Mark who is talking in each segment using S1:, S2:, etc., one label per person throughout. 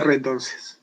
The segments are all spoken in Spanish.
S1: entonces.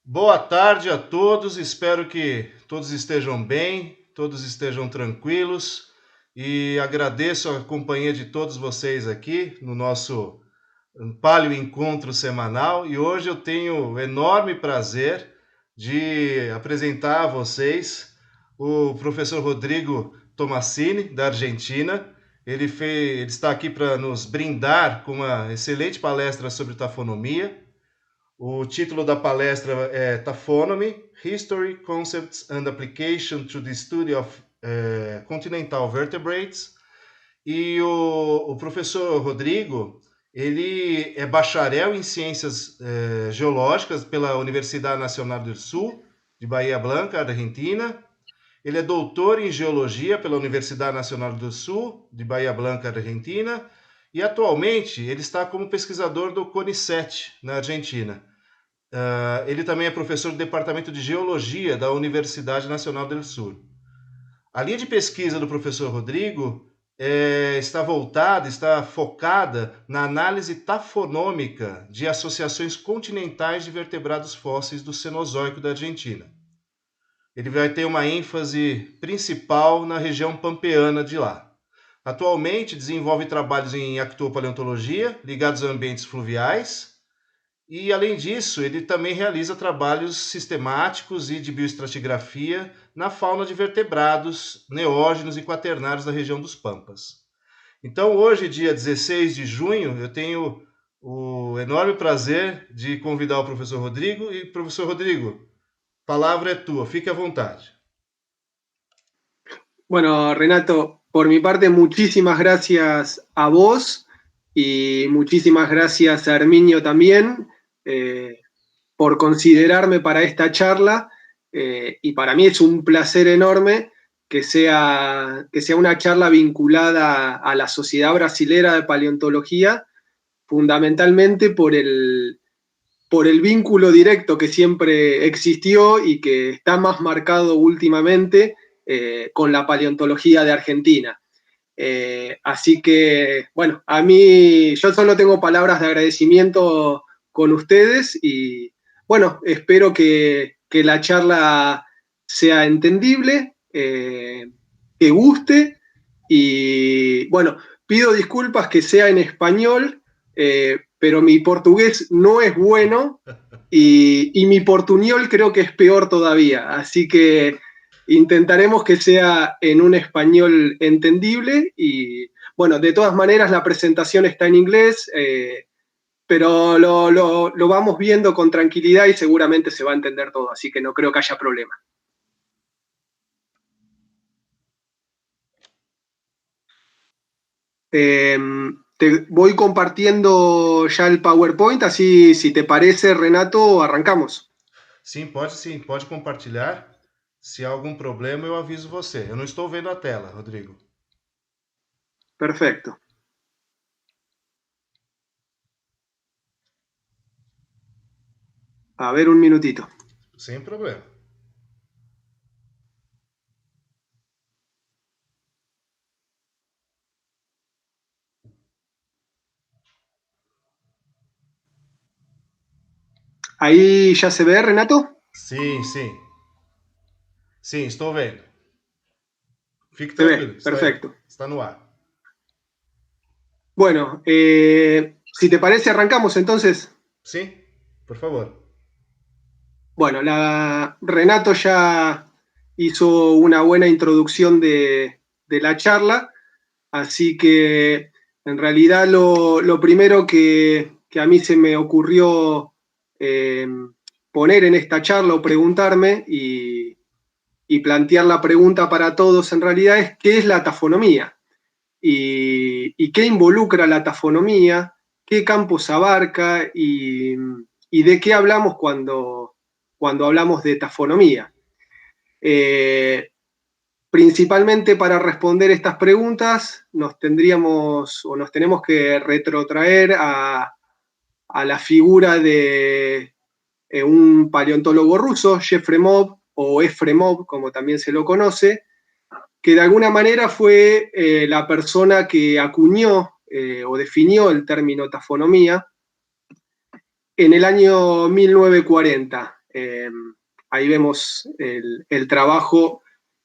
S2: Boa tarde a todos, espero que todos estejam bem, todos estejam tranquilos e agradeço a companhia de todos vocês aqui no nosso Palio Encontro semanal e hoje eu tenho o enorme prazer de apresentar a vocês o professor Rodrigo Tomassini, da Argentina. Ele está aqui para nos brindar com uma excelente palestra sobre tafonomia. O título da palestra é Taphonomy, History, Concepts and Application to the Study of Continental Vertebrates. E o professor Rodrigo, ele é bacharel em Ciências Geológicas pela Universidade Nacional do Sul, de Bahia Blanca, Argentina. Ele é doutor em Geologia pela Universidade Nacional do Sul, de Bahia Blanca, Argentina. E atualmente ele está como pesquisador do CONICET, na Argentina. Ele também é professor do Departamento de Geologia da Universidade Nacional do Sul. A linha de pesquisa do professor Rodrigo está focada na análise tafonômica de associações continentais de vertebrados fósseis do Cenozoico da Argentina. Ele vai ter uma ênfase principal na região pampeana de lá. Atualmente desenvolve trabalhos em ictopaleontologia ligados a ambientes fluviais. E, além disso, ele também realiza trabalhos sistemáticos e de bioestratigrafia na fauna de vertebrados, neógenos e quaternários da região dos Pampas. Então, hoje, dia 16 de junho, eu tenho o enorme prazer de convidar o professor Rodrigo. E, professor Rodrigo, a palavra é tua, fique à vontade.
S1: Bueno, Renato, por mi parte, muchísimas gracias a vos y muchísimas gracias a Herminio también por considerarme para esta charla y para mí es un placer enorme que sea una charla vinculada a la Sociedad Brasilera de Paleontología, fundamentalmente por el vínculo directo que siempre existió y que está más marcado últimamente con la paleontología de Argentina. Así que, bueno, a mí yo solo tengo palabras de agradecimiento con ustedes y, bueno, espero que la charla sea entendible, que guste y, bueno, pido disculpas que sea en español, pero mi portugués no es bueno y mi portuñol creo que es peor todavía, así que intentaremos que sea en un español entendible y, bueno, de todas maneras la presentación está en inglés, pero lo vamos viendo con tranquilidad y seguramente se va a entender todo, así que no creo que haya problema. Eh, Te voy compartiendo ya el PowerPoint, así si te parece, Renato, arrancamos.
S2: Sim, pode compartilhar. Se há algum problema, eu aviso você. Eu não estou vendo a tela, Rodrigo.
S1: Perfecto. A ver, un minutito.
S2: Sem problema.
S1: Ahí ya se ve, Renato.
S2: Sim. Sim, estou vendo. Fique
S1: Se
S2: tranquilo,
S1: ve, perfecto.
S2: está no ar.
S1: Bueno, si te parece, arrancamos entonces.
S2: Sim, por favor.
S1: Bueno, Renato ya hizo una buena introducción de la charla, así que en realidad lo primero que a mí se me ocurrió eh, poner en esta charla o preguntarme y plantear la pregunta para todos en realidad es ¿qué es la tafonomía? Y qué involucra la tafonomía, qué campos abarca y de qué hablamos cuando hablamos de tafonomía. Principalmente para responder estas preguntas nos tenemos que retrotraer a la figura de un paleontólogo ruso, Yefremov, o Efremov, como también se lo conoce, que de alguna manera fue la persona que acuñó o definió el término tafonomía en el año 1940. Ahí vemos el trabajo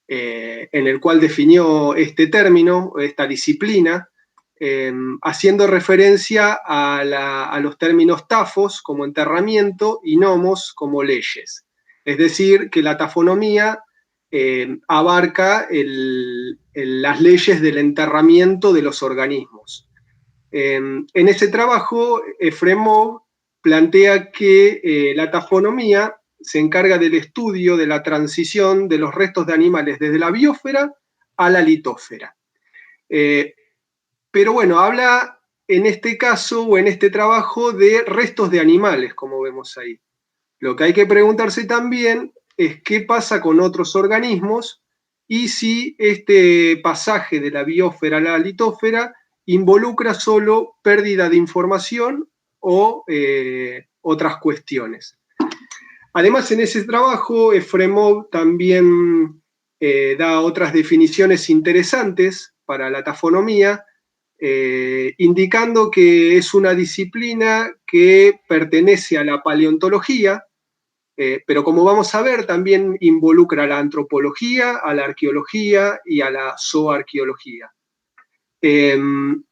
S1: en el cual definió este término, esta disciplina, haciendo referencia a los términos tafos como enterramiento y nomos como leyes. Es decir, que la tafonomía abarca las leyes del enterramiento de los organismos. En ese trabajo, Efremov plantea que la tafonomía se encarga del estudio de la transición de los restos de animales desde la biosfera a la litósfera. Pero bueno, habla en este caso o en este trabajo de restos de animales, como vemos ahí. Lo que hay que preguntarse también es qué pasa con otros organismos y si este pasaje de la biosfera a la litósfera involucra solo pérdida de información o otras cuestiones. Además, en ese trabajo, Efremov también da otras definiciones interesantes para la tafonomía, indicando que es una disciplina que pertenece a la paleontología, pero como vamos a ver, también involucra a la antropología, a la arqueología y a la zooarqueología.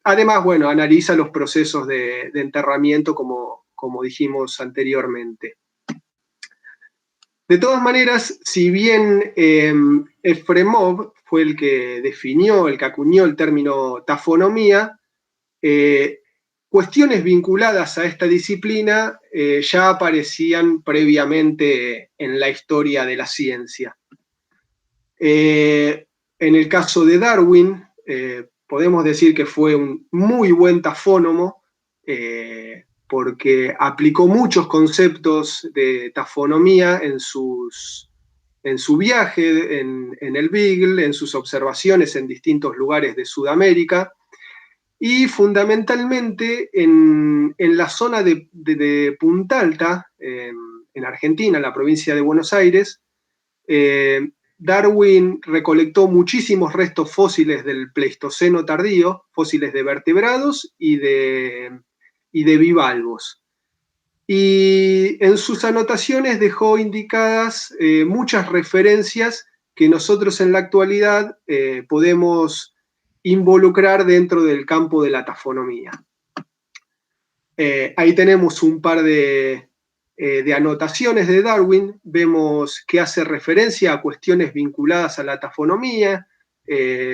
S1: Además, bueno, analiza los procesos de enterramiento, como dijimos anteriormente. De todas maneras, si bien Efremov fue el que definió, el que acuñó el término tafonomía, cuestiones vinculadas a esta disciplina ya aparecían previamente en la historia de la ciencia. En el caso de Darwin, podemos decir que fue un muy buen tafónomo, porque aplicó muchos conceptos de tafonomía en sus en su viaje en el Beagle, en sus observaciones en distintos lugares de Sudamérica, y fundamentalmente en la zona de Punta Alta, en Argentina, en la provincia de Buenos Aires. Darwin recolectó muchísimos restos fósiles del Pleistoceno tardío, fósiles de vertebrados y de bivalvos. Y en sus anotaciones dejó indicadas muchas referencias que nosotros en la actualidad podemos involucrar dentro del campo de la tafonomía. Ahí tenemos un par de anotaciones de Darwin. Vemos que hace referencia a cuestiones vinculadas a la tafonomía,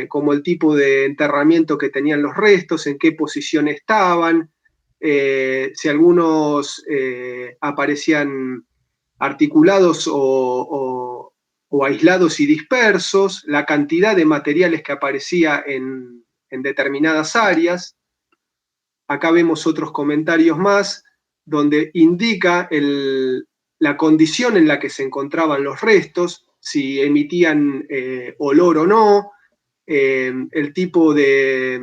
S1: como el tipo de enterramiento que tenían los restos, en qué posición estaban, si algunos aparecían articulados o aislados y dispersos, la cantidad de materiales que aparecía en determinadas áreas. Acá vemos otros comentarios más donde indica la condición en la que se encontraban los restos, si emitían olor o no, el tipo de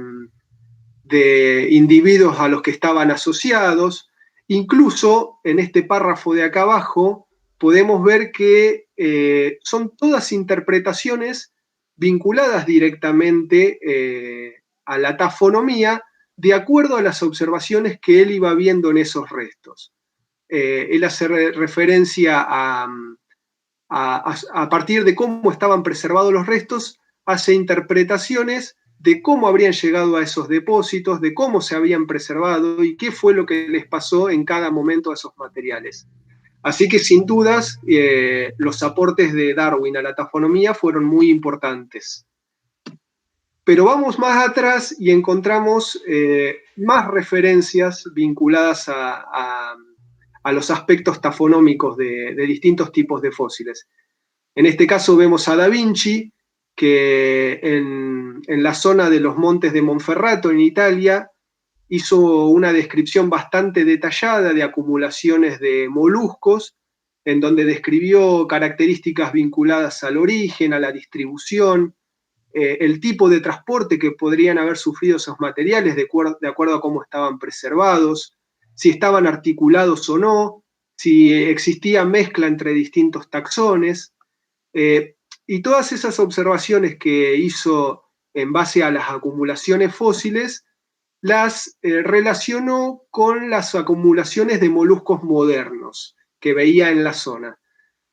S1: individuos a los que estaban asociados. Incluso en este párrafo de acá abajo podemos ver que son todas interpretaciones vinculadas directamente a la tafonomía, de acuerdo a las observaciones que él iba viendo en esos restos. Él hace referencia a partir de cómo estaban preservados los restos, hace interpretaciones de cómo habrían llegado a esos depósitos, de cómo se habían preservado y qué fue lo que les pasó en cada momento a esos materiales. Así que sin dudas los aportes de Darwin a la tafonomía fueron muy importantes. Pero vamos más atrás y encontramos más referencias vinculadas a los aspectos tafonómicos de distintos tipos de fósiles. En este caso vemos a Da Vinci, que en la zona de los montes de Monferrato, en Italia, hizo una descripción bastante detallada de acumulaciones de moluscos, en donde describió características vinculadas al origen, a la distribución, el tipo de transporte que podrían haber sufrido esos materiales de acuerdo a cómo estaban preservados, si estaban articulados o no, si existía mezcla entre distintos taxones. Y todas esas observaciones que hizo en base a las acumulaciones fósiles, las relacionó con las acumulaciones de moluscos modernos que veía en la zona.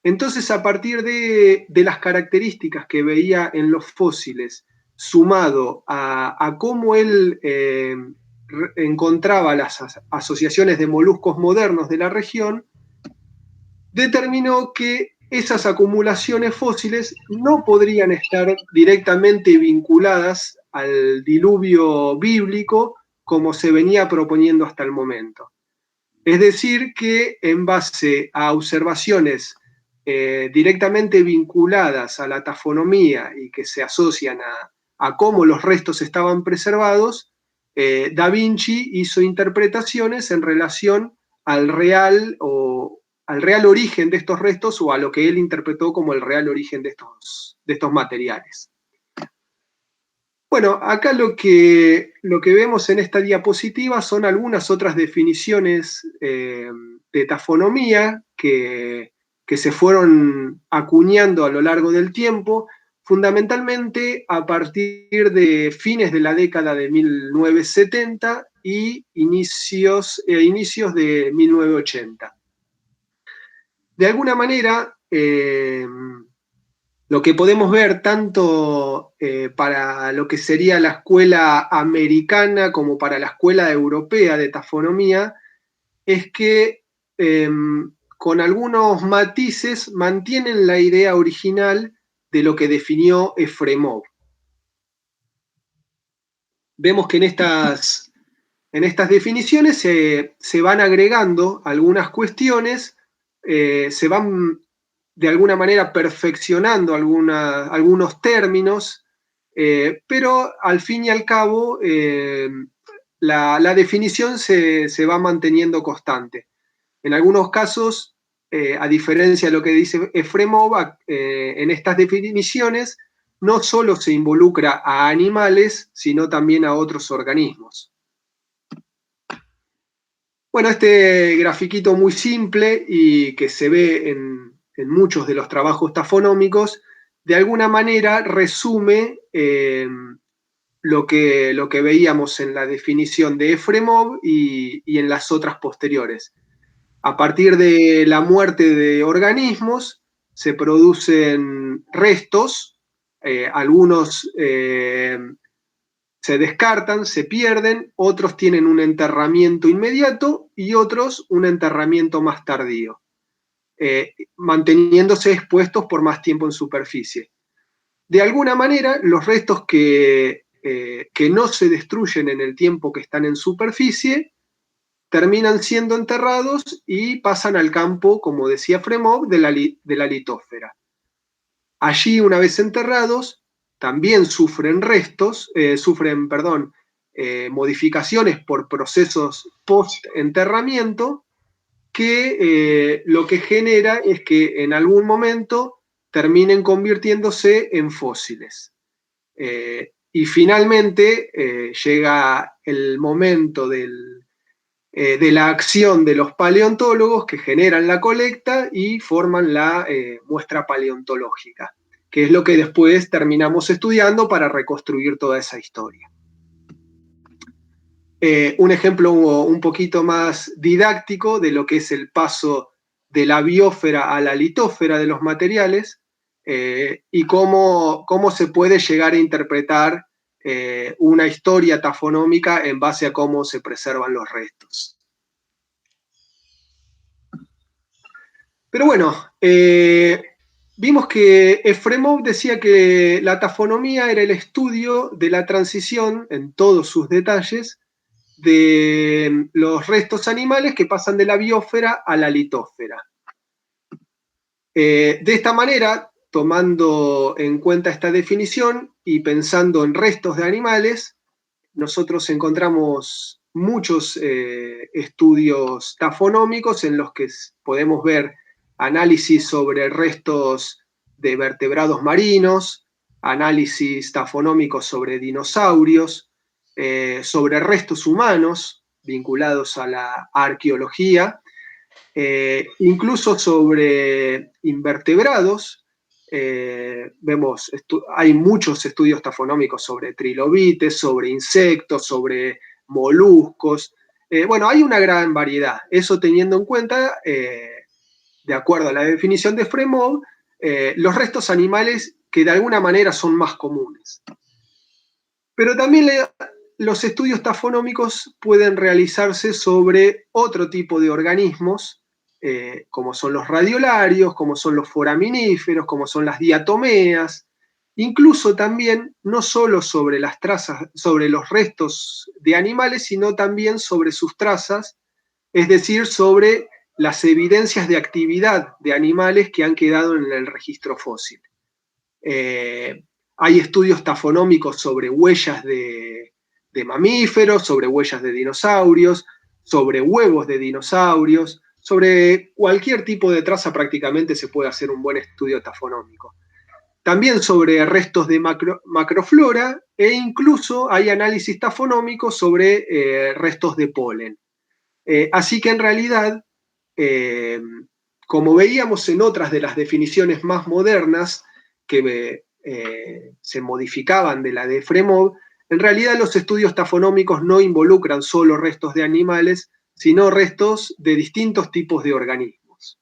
S1: Entonces, a partir de las características que veía en los fósiles, sumado a cómo él encontraba las asociaciones de moluscos modernos de la región, determinó que esas acumulaciones fósiles no podrían estar directamente vinculadas al diluvio bíblico como se venía proponiendo hasta el momento. Es decir, que en base a observaciones directamente vinculadas a la tafonomía y que se asocian a cómo los restos estaban preservados, Da Vinci hizo interpretaciones en relación al real origen de estos restos o a lo que él interpretó como el real origen de estos materiales. Bueno, acá lo que vemos en esta diapositiva son algunas otras definiciones de tafonomía que se fueron acuñando a lo largo del tiempo, fundamentalmente a partir de fines de la década de 1970 y inicios de 1980. De alguna manera, lo que podemos ver tanto para lo que sería la escuela americana como para la escuela europea de tafonomía es que con algunos matices mantienen la idea original de lo que definió Efremov. Vemos que en estas definiciones se van agregando algunas cuestiones, se van de alguna manera perfeccionando algunos términos, pero al fin y al cabo la definición se va manteniendo constante. En algunos casos a diferencia de lo que dice Efremov, en estas definiciones no solo se involucra a animales, sino también a otros organismos. Bueno, este grafiquito muy simple y que se ve en muchos de los trabajos tafonómicos, de alguna manera resume lo que veíamos en la definición de Efremov y en las otras posteriores. A partir de la muerte de organismos se producen restos, algunos se descartan, se pierden, otros tienen un enterramiento inmediato y otros un enterramiento más tardío, manteniéndose expuestos por más tiempo en superficie. De alguna manera, los restos que no se destruyen en el tiempo que están en superficie terminan siendo enterrados y pasan al campo, como decía Fremont, de la litósfera. Allí, una vez enterrados, también sufren modificaciones por procesos post-enterramiento que lo que genera es que en algún momento terminen convirtiéndose en fósiles. Y finalmente llega el momento de la acción de los paleontólogos que generan la colecta y forman la muestra paleontológica, que es lo que después terminamos estudiando para reconstruir toda esa historia. Un ejemplo un poquito más didáctico de lo que es el paso de la biosfera a la litósfera de los materiales y cómo se puede llegar a interpretar una historia tafonómica en base a cómo se preservan los restos. Pero bueno, vimos que Efremov decía que la tafonomía era el estudio de la transición en todos sus detalles de los restos animales que pasan de la biosfera a la litósfera. De esta manera, tomando en cuenta esta definición y pensando en restos de animales, nosotros encontramos muchos estudios tafonómicos en los que podemos ver análisis sobre restos de vertebrados marinos, análisis tafonómicos sobre dinosaurios, sobre restos humanos vinculados a la arqueología, incluso sobre invertebrados. Hay muchos estudios tafonómicos sobre trilobites, sobre insectos, sobre moluscos. Bueno, hay una gran variedad. Eso teniendo en cuenta, de acuerdo a la definición de Fremont, los restos animales que de alguna manera son más comunes. Pero también los estudios tafonómicos pueden realizarse sobre otro tipo de organismos, como son los radiolarios, como son los foraminíferos, como son las diatomeas, incluso también no solo sobre las trazas, sobre los restos de animales, sino también sobre sus trazas, es decir, sobre las evidencias de actividad de animales que han quedado en el registro fósil. Hay estudios tafonómicos sobre huellas de mamíferos, sobre huellas de dinosaurios, sobre huevos de dinosaurios, sobre cualquier tipo de traza prácticamente se puede hacer un buen estudio tafonómico. También sobre restos de macroflora e incluso hay análisis tafonómicos sobre restos de polen. Así que en realidad, como veíamos en otras de las definiciones más modernas que se modificaban de la de Fremont, en realidad los estudios tafonómicos no involucran solo restos de animales, sino restos de distintos tipos de organismos.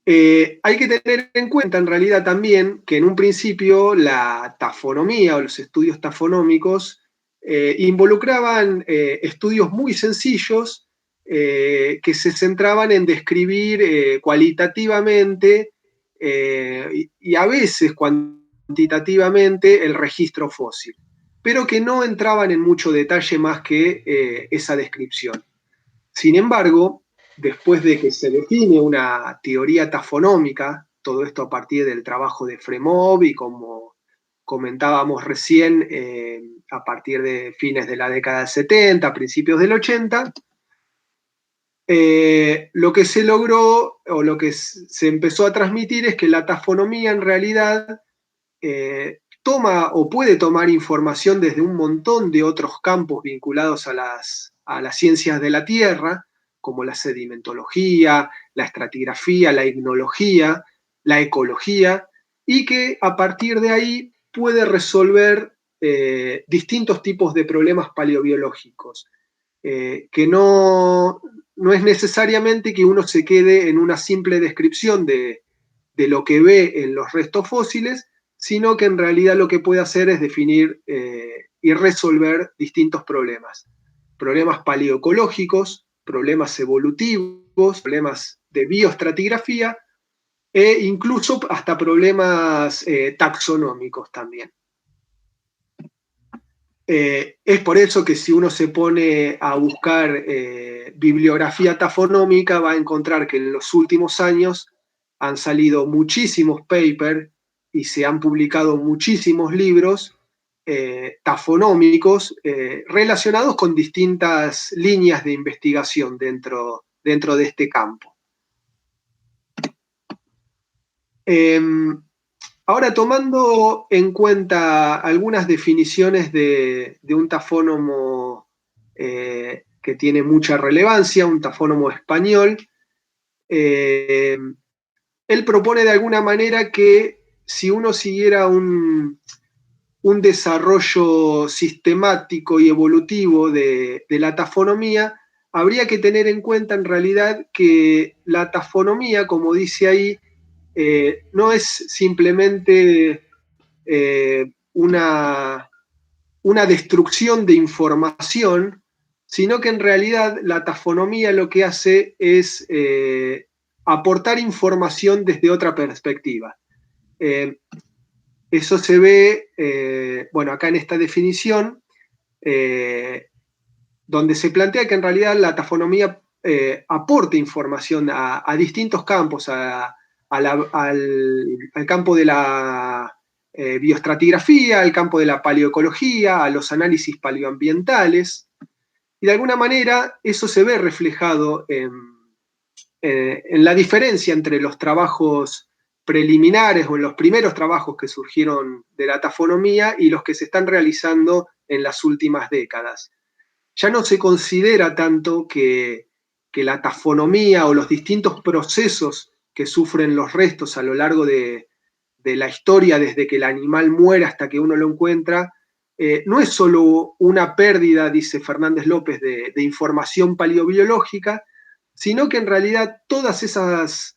S1: Hay que tener en cuenta en realidad también que en un principio la tafonomía o los estudios tafonómicos involucraban estudios muy sencillos que se centraban en describir cualitativamente y a veces cuantitativamente el registro fósil, pero que no entraban en mucho detalle más que esa descripción. Sin embargo, después de que se define una teoría tafonómica, todo esto a partir del trabajo de Fremont y como comentábamos recién, a partir de fines de la década del 70, principios del 80, Lo que se logró o lo que se empezó a transmitir es que la tafonomía en realidad toma o puede tomar información desde un montón de otros campos vinculados a las ciencias de la Tierra, como la sedimentología, la estratigrafía, la ignología, la ecología, y que a partir de ahí puede resolver distintos tipos de problemas paleobiológicos, que no es necesariamente que uno se quede en una simple descripción de lo que ve en los restos fósiles, sino que en realidad lo que puede hacer es definir y resolver distintos problemas. Problemas paleoecológicos, problemas evolutivos, problemas de bioestratigrafía e incluso hasta problemas taxonómicos también. Es por eso que si uno se pone a buscar bibliografía tafonómica va a encontrar que en los últimos años han salido muchísimos papers y se han publicado muchísimos libros tafonómicos relacionados con distintas líneas de investigación dentro de este campo. Ahora, tomando en cuenta algunas definiciones de un tafónomo que tiene mucha relevancia, un tafónomo español, él propone de alguna manera que si uno siguiera un desarrollo sistemático y evolutivo de la tafonomía, habría que tener en cuenta en realidad que la tafonomía, como dice ahí, no es simplemente una destrucción de información, sino que en realidad la tafonomía lo que hace es aportar información desde otra perspectiva. Eso se ve, bueno, acá en esta definición, donde se plantea que en realidad la tafonomía aporta información a distintos campos, al campo de la bioestratigrafía, al campo de la paleoecología, a los análisis paleoambientales, y de alguna manera eso se ve reflejado en la diferencia entre los trabajos preliminares o en los primeros trabajos que surgieron de la tafonomía y los que se están realizando en las últimas décadas. Ya no se considera tanto que la tafonomía o los distintos procesos que sufren los restos a lo largo de la historia, desde que el animal muere hasta que uno lo encuentra, no es solo una pérdida, dice Fernández López, de información paleobiológica, sino que en realidad todas esas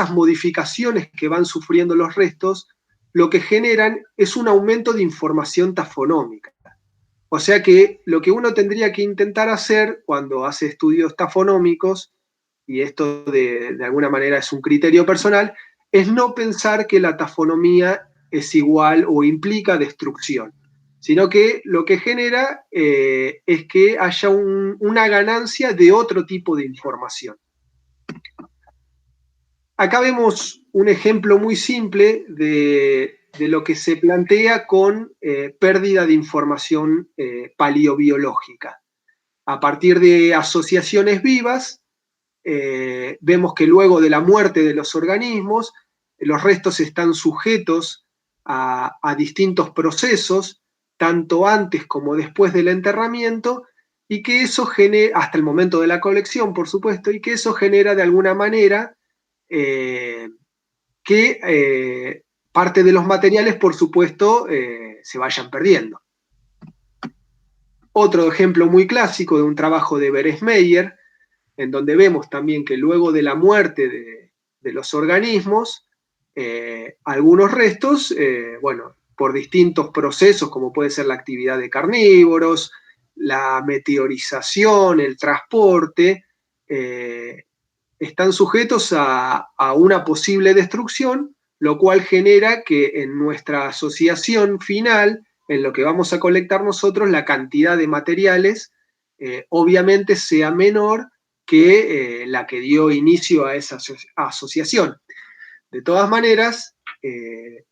S1: modificaciones que van sufriendo los restos, lo que generan es un aumento de información tafonómica. O sea que lo que uno tendría que intentar hacer cuando hace estudios tafonómicos, y esto de alguna manera es un criterio personal, es no pensar que la tafonomía es igual o implica destrucción, sino que lo que genera es que haya una ganancia de otro tipo de información. Acá vemos un ejemplo muy simple de lo que se plantea con pérdida de información paleobiológica. A partir de asociaciones vivas, vemos que luego de la muerte de los organismos, los restos están sujetos a distintos procesos, tanto antes como después del enterramiento, y que eso genera, hasta el momento de la colección, por supuesto, y que eso genera de alguna manera que parte de los materiales, por supuesto, se vayan perdiendo. Otro ejemplo muy clásico de un trabajo de Beresmeyer, en donde vemos también que luego de la muerte de los organismos, algunos restos, bueno, por distintos procesos, como puede ser la actividad de carnívoros, la meteorización, el transporte, están sujetos a una posible destrucción, lo cual genera que en nuestra asociación final, en lo que vamos a colectar nosotros, la cantidad de materiales obviamente sea menor que la que dio inicio a esa asociación. De todas maneras,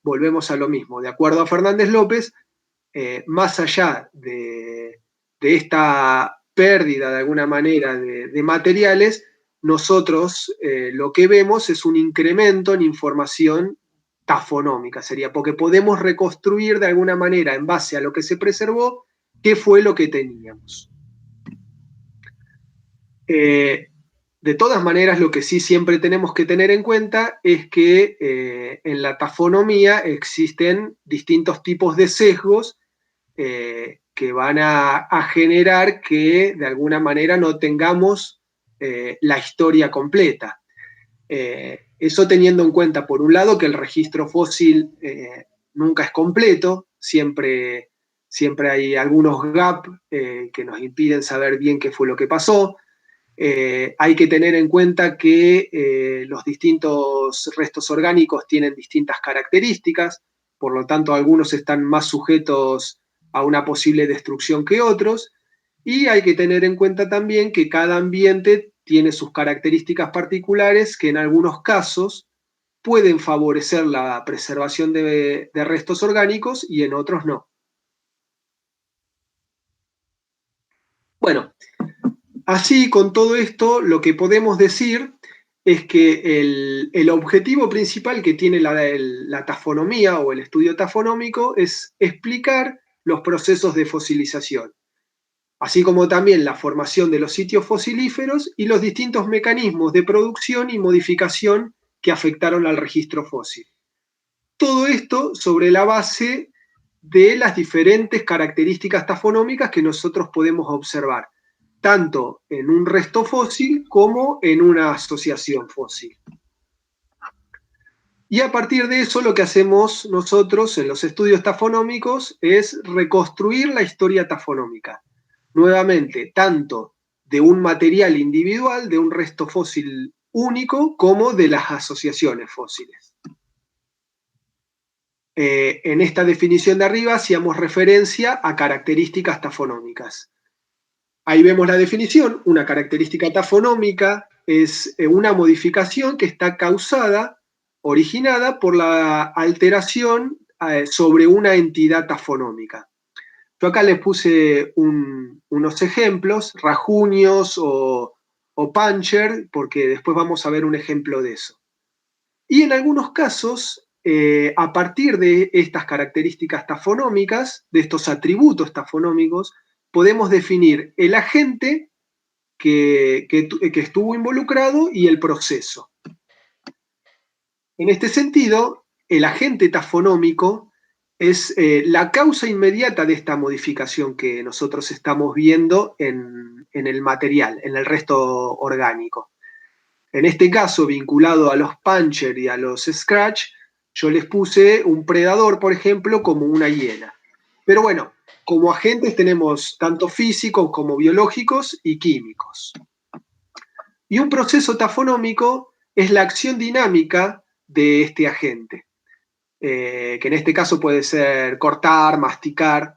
S1: volvemos a lo mismo. De acuerdo a Fernández López, más allá de esta pérdida de alguna manera de materiales, nosotros lo que vemos es un incremento en información tafonómica, sería porque podemos reconstruir de alguna manera en base a lo que se preservó qué fue lo que teníamos. De todas maneras, lo que sí siempre tenemos que tener en cuenta es que en la tafonomía existen distintos tipos de sesgos que van a generar que de alguna manera no tengamos la historia completa. Eso teniendo en cuenta, por un lado, que el registro fósil nunca es completo, siempre hay algunos gaps que nos impiden saber bien qué fue lo que pasó. Hay que tener en cuenta que los distintos restos orgánicos tienen distintas características, por lo tanto algunos están más sujetos a una posible destrucción que otros, y hay que tener en cuenta también que cada ambiente tiene sus características particulares que en algunos casos pueden favorecer la preservación de restos orgánicos y en otros no. Bueno, así, con todo esto, lo que podemos decir es que el objetivo principal que tiene la tafonomía o el estudio tafonómico es explicar los procesos de fosilización, así como también la formación de los sitios fosilíferos y los distintos mecanismos de producción y modificación que afectaron al registro fósil. Todo esto sobre la base de las diferentes características tafonómicas que nosotros podemos observar, tanto en un resto fósil como en una asociación fósil. Y a partir de eso lo que hacemos nosotros en los estudios tafonómicos es reconstruir la historia tafonómica. Nuevamente, tanto de un material individual, de un resto fósil único, como de las asociaciones fósiles. En esta definición de arriba hacíamos referencia a características tafonómicas. Ahí vemos la definición. Una característica tafonómica es una modificación que está causada, originada por la alteración sobre una entidad tafonómica. Yo acá les puse unos ejemplos, rajunios o puncher, porque después vamos a ver un ejemplo de eso. Y en algunos casos, a partir de estas características tafonómicas, de estos atributos tafonómicos, podemos definir el agente que estuvo involucrado y el proceso. En este sentido, el agente tafonómico es la causa inmediata de esta modificación que nosotros estamos viendo en el material, en el resto orgánico. En este caso, vinculado a los puncher y a los scratch, yo les puse un predador, por ejemplo, como una hiena. Pero bueno, como agentes tenemos tanto físicos como biológicos y químicos. Y un proceso tafonómico es la acción dinámica de este agente, que en este caso puede ser cortar, masticar.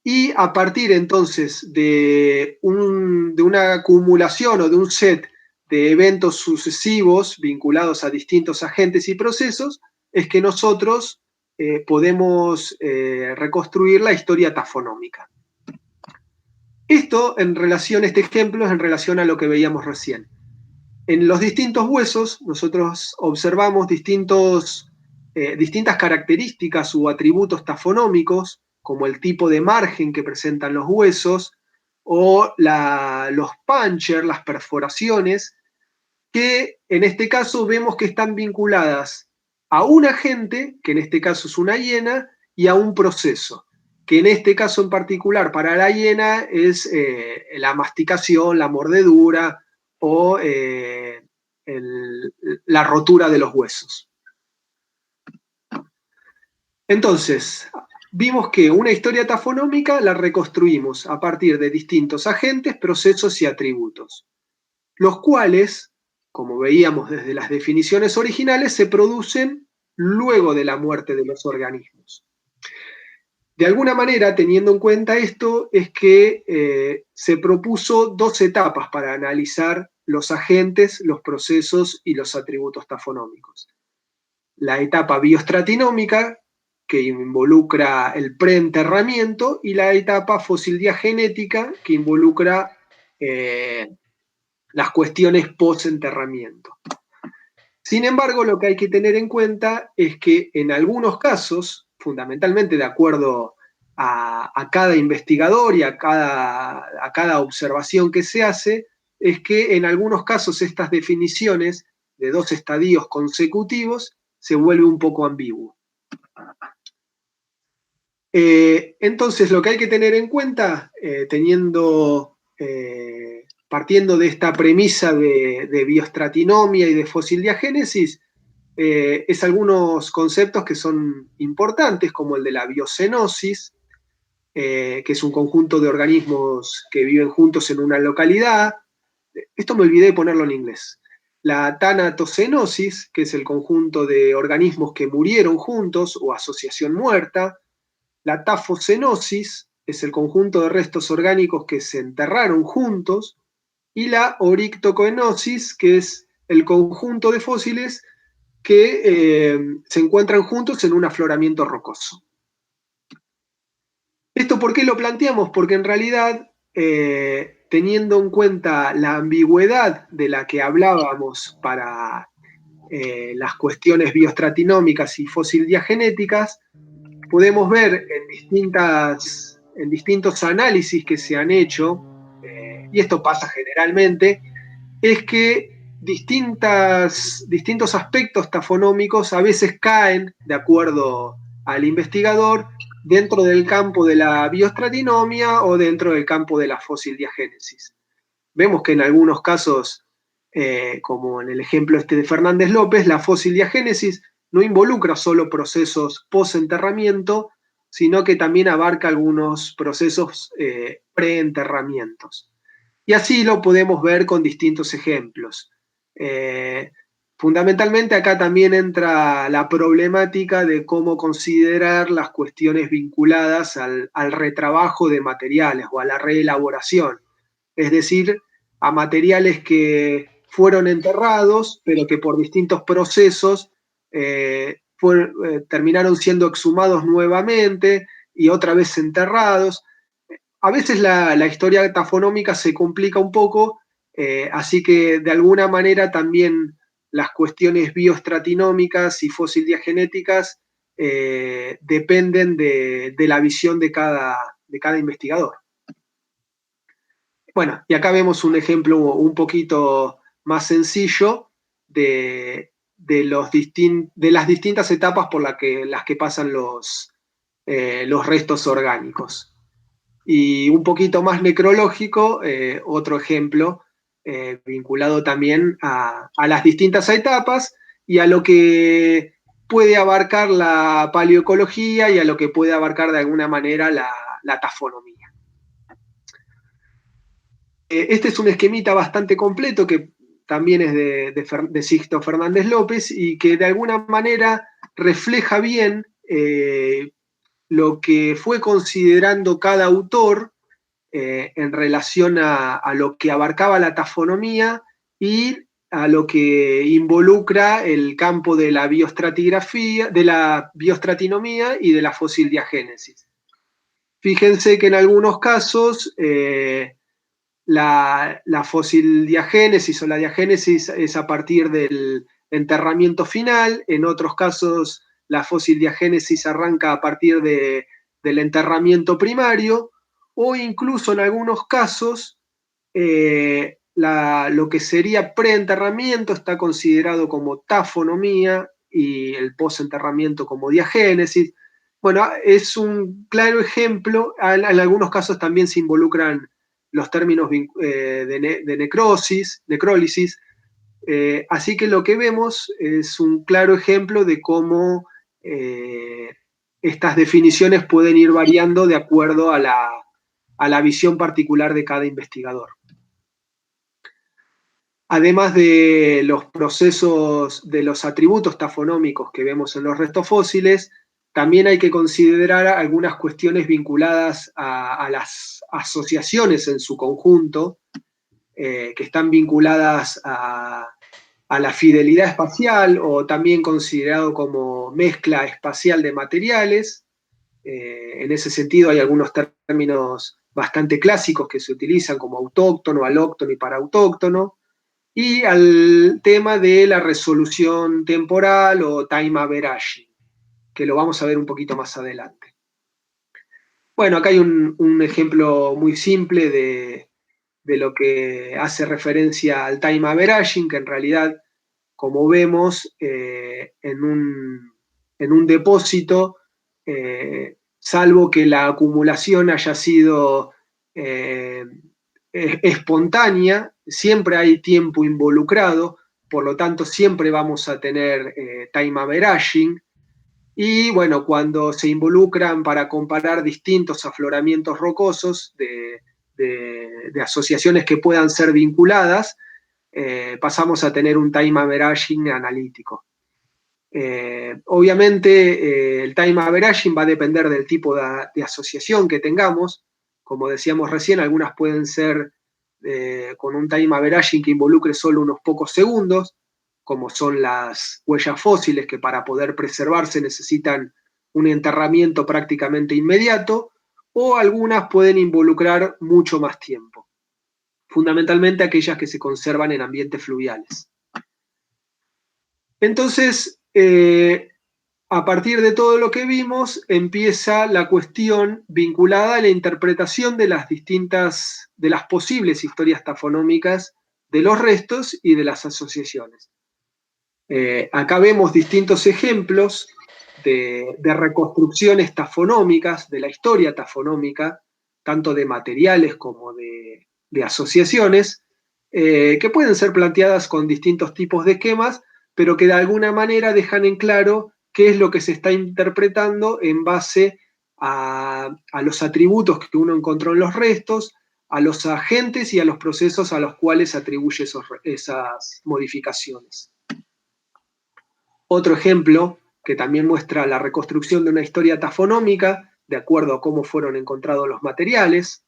S1: Y a partir entonces de una acumulación o de un set de eventos sucesivos vinculados a distintos agentes y procesos, es que nosotros podemos reconstruir la historia tafonómica. Esto en relación, este ejemplo es en relación a lo que veíamos recién. En los distintos huesos nosotros observamos distintas características u atributos tafonómicos, como el tipo de margen que presentan los huesos, o los puncher, las perforaciones, que en este caso vemos que están vinculadas a un agente, que en este caso es una hiena, y a un proceso, que en este caso en particular para la hiena es la masticación, la mordedura o la rotura de los huesos. Entonces, vimos que una historia tafonómica la reconstruimos a partir de distintos agentes, procesos y atributos, los cuales, como veíamos desde las definiciones originales, se producen luego de la muerte de los organismos. De alguna manera, teniendo en cuenta esto, es que se propuso dos etapas para analizar los agentes, los procesos y los atributos tafonómicos. La etapa bioestratinómica, que involucra el preenterramiento, y la etapa fósil diagenética, que involucra las cuestiones postenterramiento. Sin embargo, lo que hay que tener en cuenta es que en algunos casos, fundamentalmente de acuerdo a cada investigador y a cada observación que se hace, es que en algunos casos estas definiciones de 2 estadios consecutivos se vuelve un poco ambiguo. Entonces, lo que hay que tener en cuenta, partiendo de esta premisa de bioestratinomia y de fósil diagénesis, es algunos conceptos que son importantes, como el de la biocenosis, que es un conjunto de organismos que viven juntos en una localidad. Esto me olvidé de ponerlo en inglés. La tanatocenosis, que es el conjunto de organismos que murieron juntos o asociación muerta. La tafocenosis es el conjunto de restos orgánicos que se enterraron juntos. Y la orictocoenosis, que es el conjunto de fósiles que se encuentran juntos en un afloramiento rocoso. ¿Esto por qué lo planteamos? Porque en realidad, teniendo en cuenta la ambigüedad de la que hablábamos para las cuestiones bioestratinómicas y fósil diagenéticas, podemos ver en distintos análisis que se han hecho, y esto pasa generalmente, es que distintos aspectos tafonómicos a veces caen, de acuerdo al investigador, dentro del campo de la bioestratinomia o dentro del campo de la fósil diagénesis. Vemos que en algunos casos, como en el ejemplo este de Fernández López, la fósil diagénesis no involucra solo procesos post-enterramiento, sino que también abarca algunos procesos preenterramientos. Y así lo podemos ver con distintos ejemplos. Fundamentalmente acá también entra la problemática de cómo considerar las cuestiones vinculadas al retrabajo de materiales o a la reelaboración. Es decir, a materiales que fueron enterrados, pero que por distintos procesos terminaron siendo exhumados nuevamente y otra vez enterrados. A veces la historia tafonómica se complica un poco, así que de alguna manera también las cuestiones bioestratinómicas y fósil diagenéticas dependen de la visión de cada investigador. Bueno, y acá vemos un ejemplo un poquito más sencillo de las distintas etapas por las que pasan los restos orgánicos. Y un poquito más necrológico, otro ejemplo vinculado también a las distintas etapas y a lo que puede abarcar la paleoecología y a lo que puede abarcar de alguna manera la tafonomía. Este es un esquemita bastante completo que también es de Sixto Fernández López y que de alguna manera refleja bien lo que fue considerando cada autor en relación a lo que abarcaba la tafonomía y a lo que involucra el campo de la bioestratigrafía, de la bioestratinomía y de la fósil diagénesis. Fíjense que en algunos casos la fósil diagénesis o la diagénesis es a partir del enterramiento final, en otros casos la fósil diagénesis arranca a partir del enterramiento primario, o incluso en algunos casos lo que sería preenterramiento está considerado como tafonomía y el postenterramiento como diagénesis. Bueno, es un claro ejemplo, en algunos casos también se involucran los términos de necrólisis, así que lo que vemos es un claro ejemplo de cómo estas definiciones pueden ir variando de acuerdo a la visión particular de cada investigador. Además de los procesos, de los atributos tafonómicos que vemos en los restos fósiles, también hay que considerar algunas cuestiones vinculadas a las asociaciones en su conjunto, que están vinculadas a a la fidelidad espacial, o también considerado como mezcla espacial de materiales. En ese sentido hay algunos términos bastante clásicos que se utilizan como autóctono, alóctono y parautóctono, y al tema de la resolución temporal o time averaging, que lo vamos a ver un poquito más adelante. Bueno, acá hay un ejemplo muy simple de lo que hace referencia al time averaging, que en realidad, como vemos, en un depósito, salvo que la acumulación haya sido espontánea, siempre hay tiempo involucrado, por lo tanto siempre vamos a tener time averaging. Y bueno, cuando se involucran para comparar distintos afloramientos rocosos de asociaciones que puedan ser vinculadas, pasamos a tener un time averaging analítico. Obviamente el time averaging va a depender del tipo de asociación que tengamos. Como decíamos recién, algunas pueden ser con un time averaging que involucre solo unos pocos segundos, como son las huellas fósiles, que para poder preservarse necesitan un enterramiento prácticamente inmediato, o algunas pueden involucrar mucho más tiempo, fundamentalmente aquellas que se conservan en ambientes fluviales. Entonces, a partir de todo lo que vimos, empieza la cuestión vinculada a la interpretación de las posibles historias tafonómicas de los restos y de las asociaciones. Acá vemos distintos ejemplos de reconstrucciones tafonómicas, de la historia tafonómica, tanto de materiales como de asociaciones, que pueden ser planteadas con distintos tipos de esquemas, pero que de alguna manera dejan en claro qué es lo que se está interpretando en base a los atributos que uno encontró en los restos, a los agentes y a los procesos a los cuales atribuye esas modificaciones. Otro ejemplo que también muestra la reconstrucción de una historia tafonómica de acuerdo a cómo fueron encontrados los materiales.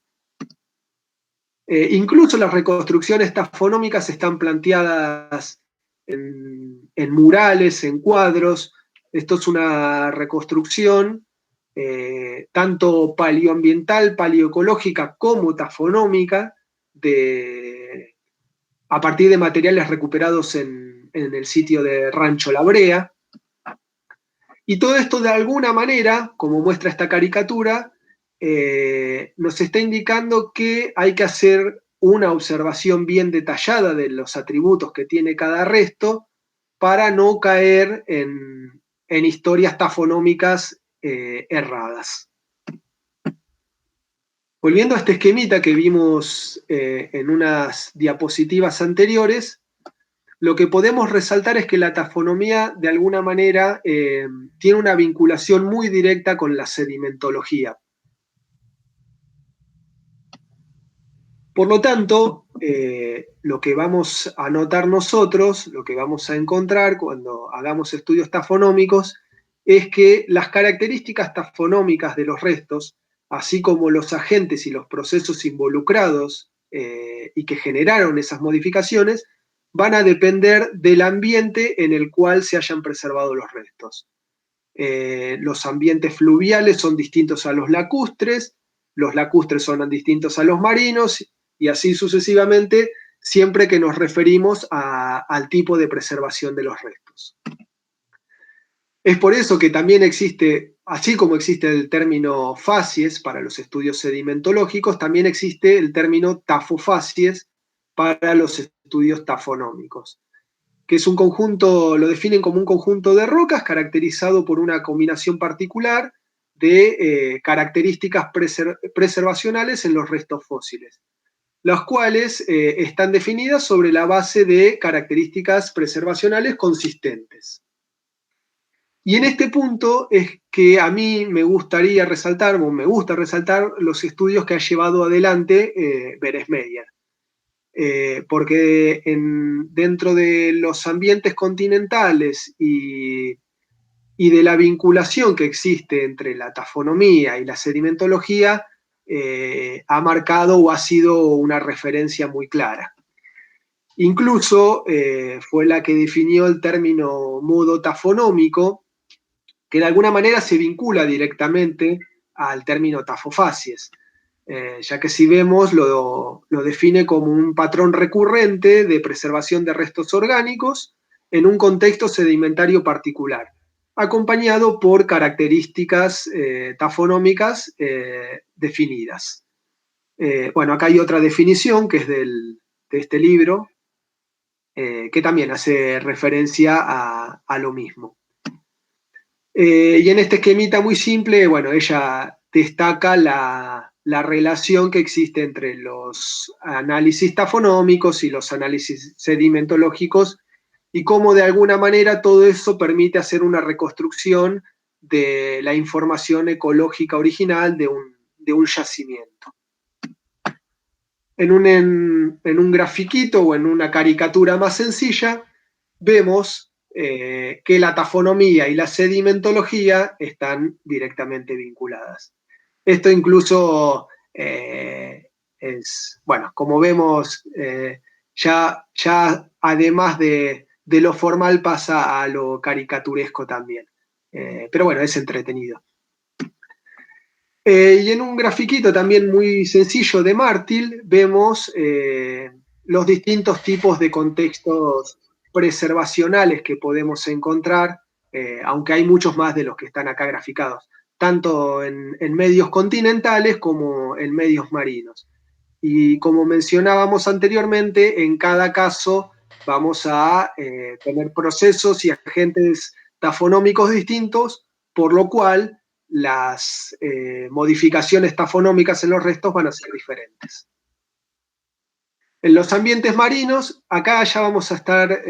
S1: Incluso las reconstrucciones tafonómicas están planteadas en murales, en cuadros. Esto es una reconstrucción tanto paleoambiental, paleoecológica, como tafonómica, a partir de materiales recuperados en el sitio de Rancho La Brea. Y todo esto de alguna manera, como muestra esta caricatura, nos está indicando que hay que hacer una observación bien detallada de los atributos que tiene cada resto para no caer en historias tafonómicas erradas. Volviendo a este esquemita que vimos en unas diapositivas anteriores, lo que podemos resaltar es que la tafonomía, de alguna manera, tiene una vinculación muy directa con la sedimentología. Por lo tanto, lo que vamos a notar nosotros, lo que vamos a encontrar cuando hagamos estudios tafonómicos, es que las características tafonómicas de los restos, así como los agentes y los procesos involucrados y que generaron esas modificaciones, van a depender del ambiente en el cual se hayan preservado los restos. Los ambientes fluviales son distintos a los lacustres son distintos a los marinos, y así sucesivamente, siempre que nos referimos al tipo de preservación de los restos. Es por eso que también existe, así como existe el término facies para los estudios sedimentológicos, también existe el término tafofacies para los estudios tafonómicos, que es un conjunto, lo definen como un conjunto de rocas caracterizado por una combinación particular de características preservacionales en los restos fósiles, las cuales están definidas sobre la base de características preservacionales consistentes. Y en este punto es que a mí me gusta resaltar los estudios que ha llevado adelante Beresmeyer. Porque dentro de los ambientes continentales y de la vinculación que existe entre la tafonomía y la sedimentología, ha marcado o ha sido una referencia muy clara. Incluso fue la que definió el término modo tafonómico, que de alguna manera se vincula directamente al término tafofacies, ya que si vemos lo define como un patrón recurrente de preservación de restos orgánicos en un contexto sedimentario particular, acompañado por características tafonómicas definidas. Bueno, acá hay otra definición que es de este libro, que también hace referencia a lo mismo. Y en este esquemita muy simple, bueno, ella destaca la relación que existe entre los análisis tafonómicos y los análisis sedimentológicos y cómo de alguna manera todo eso permite hacer una reconstrucción de la información ecológica original de un yacimiento. En un grafiquito o en una caricatura más sencilla, vemos que la tafonomía y la sedimentología están directamente vinculadas. Esto incluso es, bueno, como vemos, ya además de lo formal pasa a lo caricaturesco también. Pero bueno, es entretenido. Y en un grafiquito también muy sencillo de Martil vemos los distintos tipos de contextos preservacionales que podemos encontrar, aunque hay muchos más de los que están acá graficados, tanto en medios continentales como en medios marinos. Y como mencionábamos anteriormente, en cada caso vamos a tener procesos y agentes tafonómicos distintos, por lo cual las modificaciones tafonómicas en los restos van a ser diferentes. En los ambientes marinos, acá ya vamos a estar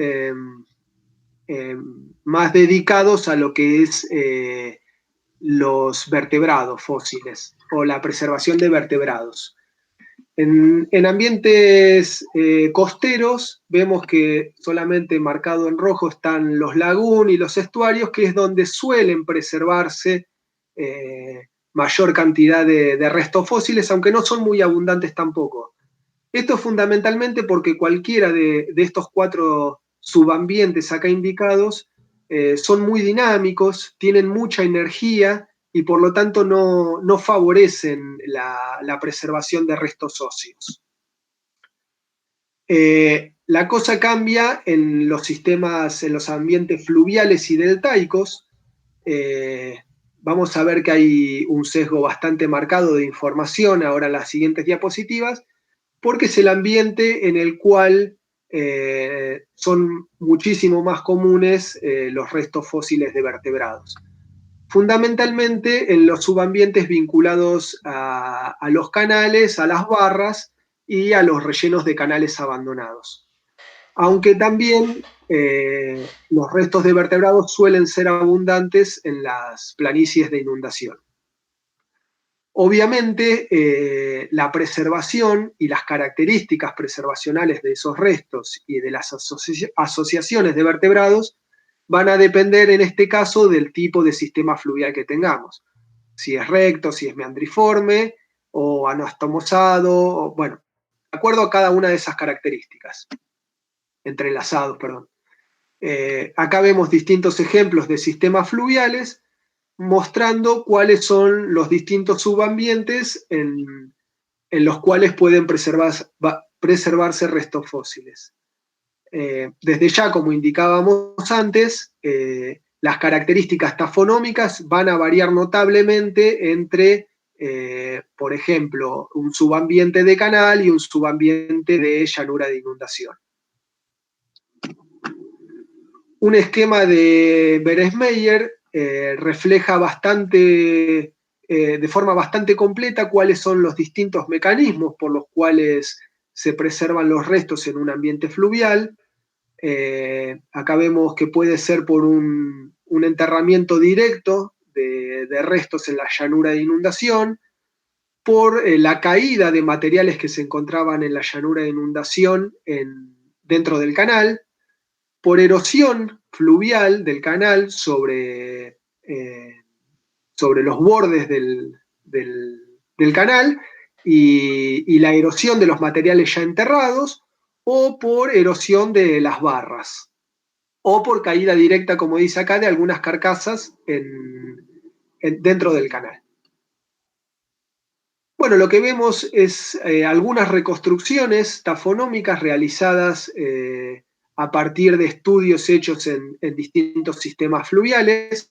S1: más dedicados a lo que es los vertebrados fósiles o la preservación de vertebrados. En ambientes costeros vemos que solamente marcado en rojo están los lagunes y los estuarios, que es donde suelen preservarse mayor cantidad de restos fósiles, aunque no son muy abundantes tampoco. Esto fundamentalmente porque cualquiera de estos 4 subambientes acá indicados son muy dinámicos, tienen mucha energía y por lo tanto no favorecen la preservación de restos óseos. La cosa cambia en los sistemas, en los ambientes fluviales y deltaicos. Vamos a ver que hay un sesgo bastante marcado de información ahora en las siguientes diapositivas, porque es el ambiente en el cual son muchísimo más comunes los restos fósiles de vertebrados. Fundamentalmente en los subambientes vinculados a los canales, a las barras y a los rellenos de canales abandonados. Aunque también los restos de vertebrados suelen ser abundantes en las planicies de inundación. Obviamente, la preservación y las características preservacionales de esos restos y de las asociaciones de vertebrados van a depender en este caso del tipo de sistema fluvial que tengamos. Si es recto, si es meandriforme o anastomosado, o, bueno, de acuerdo a cada una de esas características. Entrelazados, perdón. Acá vemos distintos ejemplos de sistemas fluviales mostrando cuáles son los distintos subambientes en los cuales pueden preservarse restos fósiles. Desde ya, como indicábamos antes, las características tafonómicas van a variar notablemente entre, por ejemplo, un subambiente de canal y un subambiente de llanura de inundación. Un esquema de Beresmeyer refleja de forma bastante completa cuáles son los distintos mecanismos por los cuales se preservan los restos en un ambiente fluvial. Acá vemos que puede ser por un enterramiento directo de restos en la llanura de inundación, por la caída de materiales que se encontraban en la llanura de inundación dentro del canal, por erosión fluvial del canal sobre los bordes del canal y la erosión de los materiales ya enterrados, o por erosión de las barras, o por caída directa, como dice acá, de algunas carcasas dentro del canal. Bueno, lo que vemos es algunas reconstrucciones tafonómicas realizadas a partir de estudios hechos en distintos sistemas fluviales.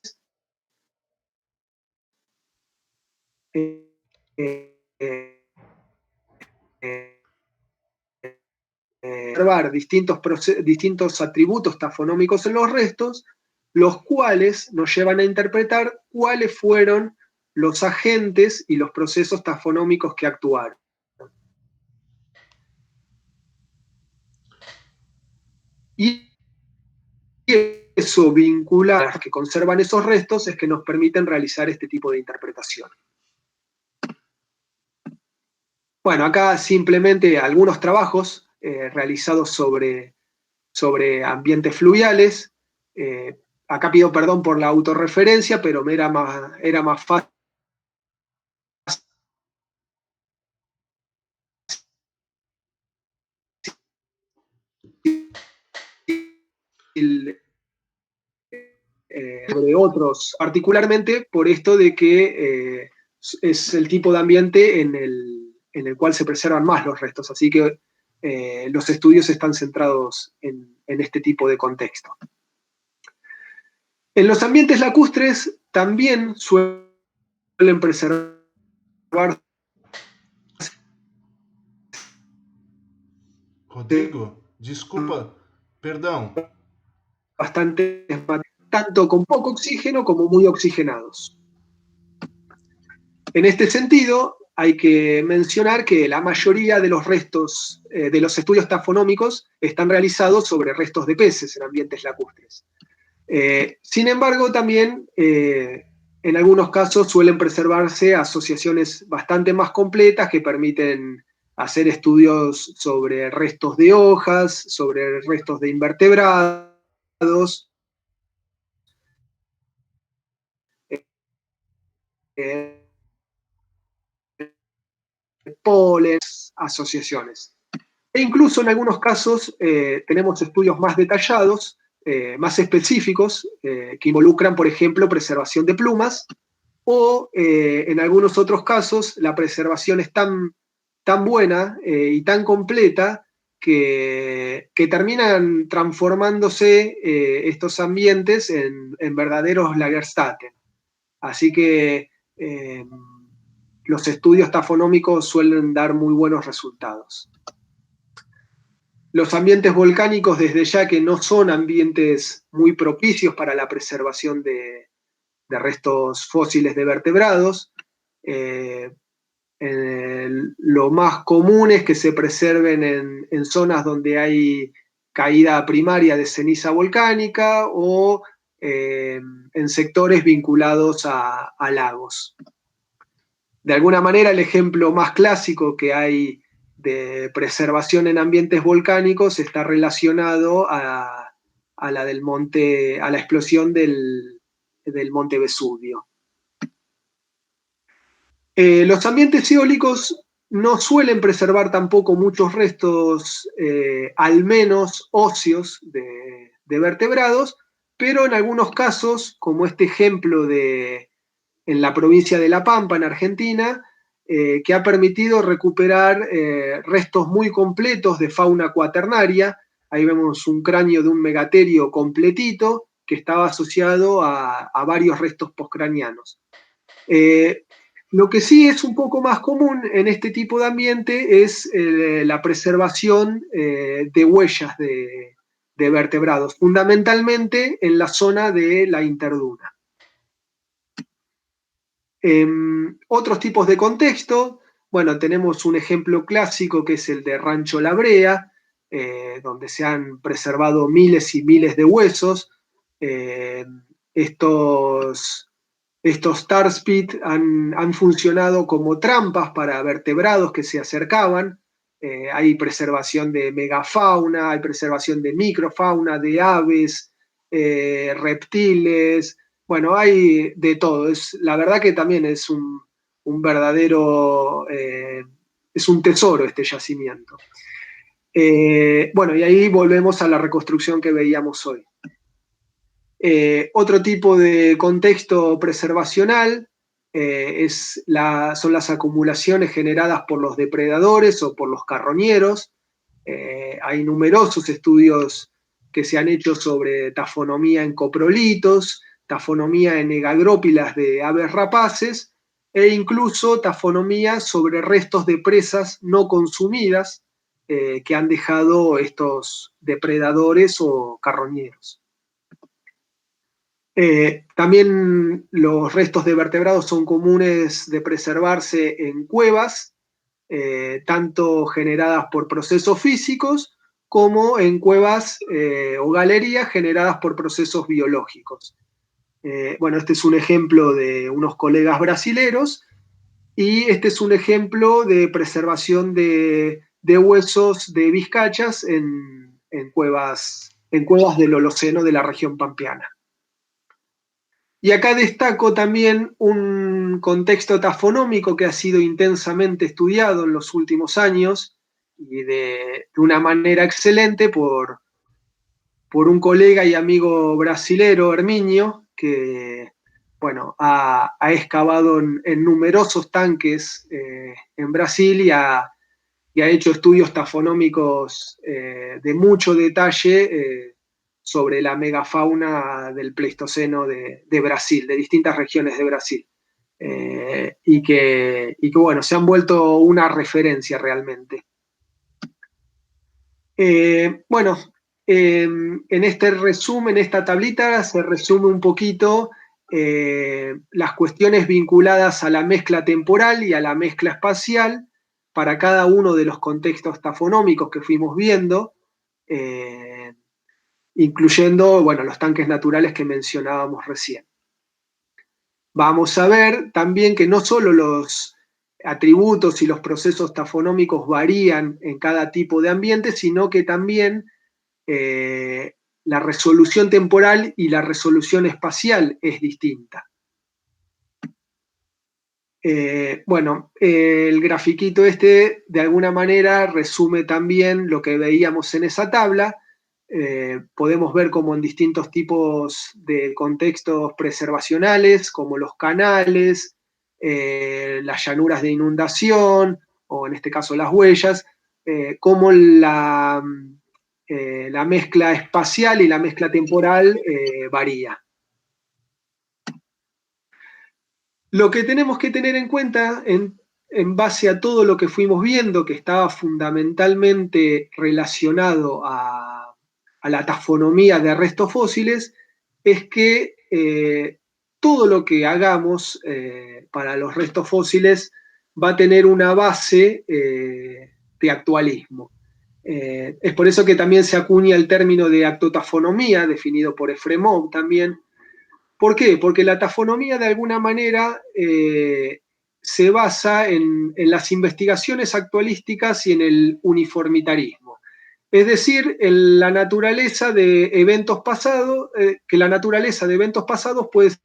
S1: Observar distintos atributos tafonómicos en los restos, los cuales nos llevan a interpretar cuáles fueron los agentes y los procesos tafonómicos que actuaron. Y eso vinculado a las que conservan esos restos es que nos permiten realizar este tipo de interpretación. Bueno, acá simplemente algunos trabajos realizados sobre ambientes fluviales. Acá pido perdón por la autorreferencia, pero era más fácil sobre otros, particularmente por esto de que es el tipo de ambiente en el cual se preservan más los restos, así que los estudios están centrados en este tipo de contexto. En los ambientes lacustres también suelen preservar.
S2: Rodrigo, desculpa, perdão.
S1: Bastante, tanto con poco oxígeno como muy oxigenados. En este sentido, hay que mencionar que la mayoría de los restos, de los estudios tafonómicos, están realizados sobre restos de peces en ambientes lacustres. Sin embargo, también en algunos casos suelen preservarse asociaciones bastante más completas que permiten hacer estudios sobre restos de hojas, sobre restos de invertebrados, polen, asociaciones. E incluso en algunos casos tenemos estudios más detallados, más específicos, que involucran, por ejemplo, preservación de plumas, o en algunos otros casos la preservación es tan buena y tan completa que terminan transformándose estos ambientes en verdaderos Lagerstätten. Así que los estudios tafonómicos suelen dar muy buenos resultados. Los ambientes volcánicos, desde ya que no son ambientes muy propicios para la preservación de restos fósiles de vertebrados, lo más común es que se preserven en zonas donde hay caída primaria de ceniza volcánica o en sectores vinculados a lagos. De alguna manera, el ejemplo más clásico que hay de preservación en ambientes volcánicos está relacionado a la explosión del monte Vesubio. Los ambientes eólicos no suelen preservar tampoco muchos restos, al menos óseos, de vertebrados, pero en algunos casos, como este ejemplo en la provincia de La Pampa, en Argentina, que ha permitido recuperar restos muy completos de fauna cuaternaria. Ahí vemos un cráneo de un megaterio completito que estaba asociado a varios restos postcranianos. Lo que sí es un poco más común en este tipo de ambiente es la preservación de huellas de vertebrados, fundamentalmente en la zona de la interduna. Otros tipos de contexto, bueno, tenemos un ejemplo clásico que es el de Rancho La Brea, donde se han preservado miles y miles de huesos. Estos tar pit han funcionado como trampas para vertebrados que se acercaban. Hay preservación de megafauna, hay preservación de microfauna, de aves, reptiles. Bueno, hay de todo. La verdad que también es un verdadero, es un tesoro este yacimiento. Bueno, y ahí volvemos a la reconstrucción que veíamos hoy. Otro tipo de contexto preservacional son las acumulaciones generadas por los depredadores o por los carroñeros. Hay numerosos estudios que se han hecho sobre tafonomía en coprolitos, tafonomía en egagrópilas de aves rapaces e incluso tafonomía sobre restos de presas no consumidas que han dejado estos depredadores o carroñeros. También los restos de vertebrados son comunes de preservarse en cuevas, tanto generadas por procesos físicos como en cuevas o galerías generadas por procesos biológicos. Bueno, este es un ejemplo de unos colegas brasileros y este es un ejemplo de preservación de huesos de vizcachas en cuevas del Holoceno de la región pampeana. Y acá destaco también un contexto tafonómico que ha sido intensamente estudiado en los últimos años y de una manera excelente por un colega y amigo brasilero, Herminio, que bueno, ha excavado en numerosos tanques en Brasil y ha hecho estudios tafonómicos de mucho detalle sobre la megafauna del Pleistoceno de Brasil, de distintas regiones de Brasil. Y que, bueno, se han vuelto una referencia realmente. Bueno, en este resumen, en esta tablita, se resume un poquito las cuestiones vinculadas a la mezcla temporal y a la mezcla espacial para cada uno de los contextos tafonómicos que fuimos viendo, incluyendo, bueno, los tanques naturales que mencionábamos recién. Vamos a ver también que no solo los atributos y los procesos tafonómicos varían en cada tipo de ambiente, sino que también la resolución temporal y la resolución espacial es distinta. Bueno, el grafiquito este de alguna manera resume también lo que veíamos en esa tabla. Podemos ver como en distintos tipos de contextos preservacionales, como los canales, las llanuras de inundación, o en este caso las huellas, cómo la mezcla espacial y la mezcla temporal varía. Lo que tenemos que tener en cuenta en base a todo lo que fuimos viendo, que estaba fundamentalmente relacionado a la tafonomía de restos fósiles, es que todo lo que hagamos para los restos fósiles va a tener una base de actualismo. Es por eso que también se acuña el término de actuotafonomía, definido por Efremov también. ¿Por qué? Porque la tafonomía de alguna manera se basa en las investigaciones actualísticas y en el uniformitarismo. Es decir, en la naturaleza de eventos pasados, que la naturaleza de eventos pasados puede ser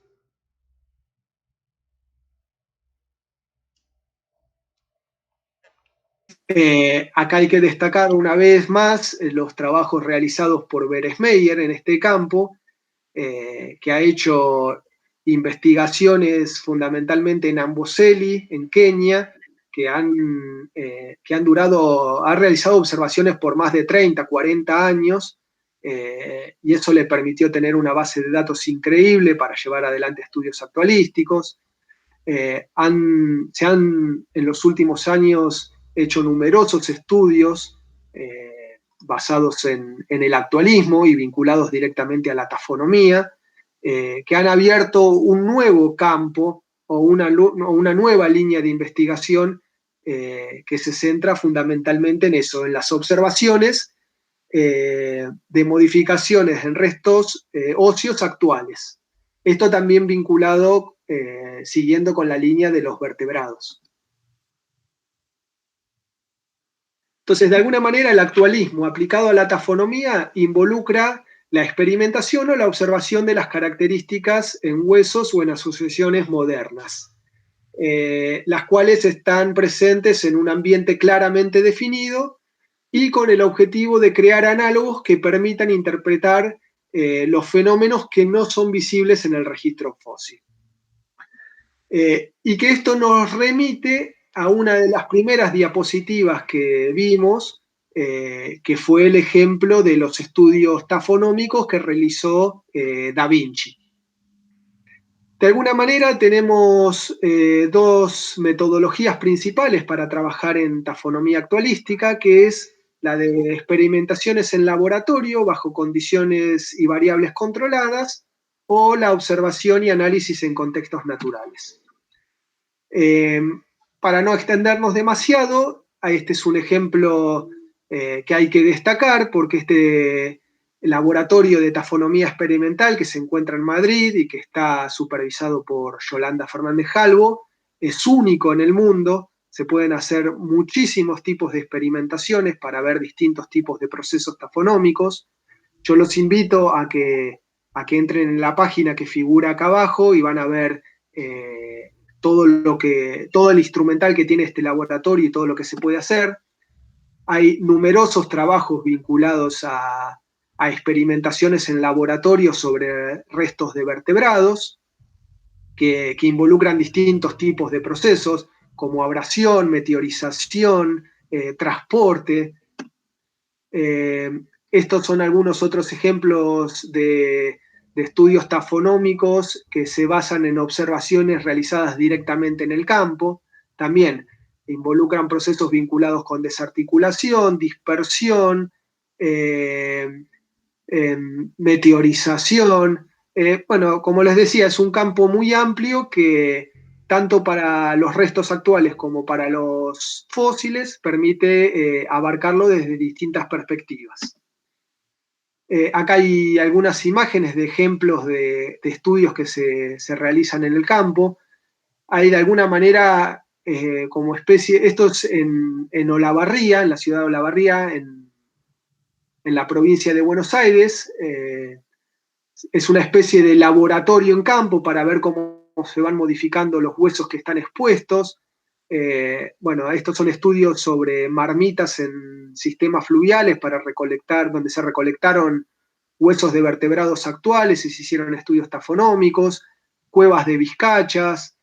S1: acá hay que destacar una vez más los trabajos realizados por Beresmeyer en este campo, que ha hecho investigaciones fundamentalmente en Amboseli, en Kenia, que han ha realizado observaciones por más de 30, 40 años, y eso le permitió tener una base de datos increíble para llevar adelante estudios actualísticos. Se han en los últimos años hecho numerosos estudios basados en el actualismo y vinculados directamente a la tafonomía, que han abierto un nuevo campo o una nueva línea de investigación que se centra fundamentalmente en eso, en las observaciones de modificaciones en restos óseos actuales. Esto también vinculado, siguiendo con la línea de los vertebrados. Entonces, de alguna manera, el actualismo aplicado a la tafonomía involucra la experimentación o la observación de las características en huesos o en asociaciones modernas, las cuales están presentes en un ambiente claramente definido y con el objetivo de crear análogos que permitan interpretar los fenómenos que no son visibles en el registro fósil. Y que esto nos remite a una de las primeras diapositivas que vimos, que fue el ejemplo de los estudios tafonómicos que realizó Da Vinci. De alguna manera tenemos dos metodologías principales para trabajar en tafonomía actualística, que es la de experimentaciones en laboratorio bajo condiciones y variables controladas, o la observación y análisis en contextos naturales. Para no extendernos demasiado, este es un ejemplo que hay que destacar porque este laboratorio de tafonomía experimental que se encuentra en Madrid y que está supervisado por Yolanda Fernández Jalbo es único en el mundo. Se pueden hacer muchísimos tipos de experimentaciones para ver distintos tipos de procesos tafonómicos. Yo los invito a que entren en la página que figura acá abajo y van a ver todo el instrumental que tiene este laboratorio y todo lo que se puede hacer. Hay numerosos trabajos vinculados a experimentaciones en laboratorio sobre restos de vertebrados que involucran distintos tipos de procesos como abrasión, meteorización, transporte. Estos son algunos otros ejemplos de estudios tafonómicos que se basan en observaciones realizadas directamente en el campo. También involucran procesos vinculados con desarticulación, dispersión, meteorización. Bueno, como les decía, es un campo muy amplio que tanto para los restos actuales como para los fósiles permite abarcarlo desde distintas perspectivas. Acá hay algunas imágenes de ejemplos de estudios que se realizan en el campo. Hay de alguna manera como especie, esto es en Olavarría, en la ciudad de Olavarría, en la provincia de Buenos Aires. Es una especie de laboratorio en campo para ver cómo se van modificando los huesos que están expuestos. Bueno, estos son estudios sobre marmitas en sistemas fluviales para recolectar, donde se recolectaron huesos de vertebrados actuales y se hicieron estudios tafonómicos, cuevas de vizcachas,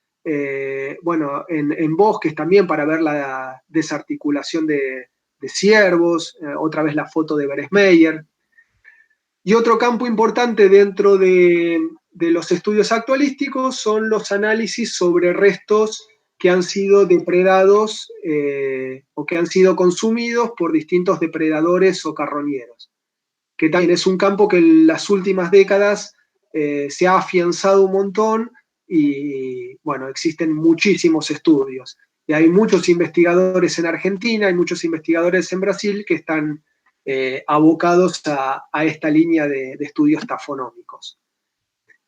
S1: bueno, en bosques también para ver la desarticulación de ciervos, otra vez la foto de Beresmeyer. Y otro campo importante dentro de los estudios actualísticos son los análisis sobre restos que han sido depredados o que han sido consumidos por distintos depredadores o carroñeros, que también es un campo que en las últimas décadas se ha afianzado un montón y, bueno, existen muchísimos estudios. Y hay muchos investigadores en Argentina, hay muchos investigadores en Brasil que están abocados a esta línea de estudios tafonómicos.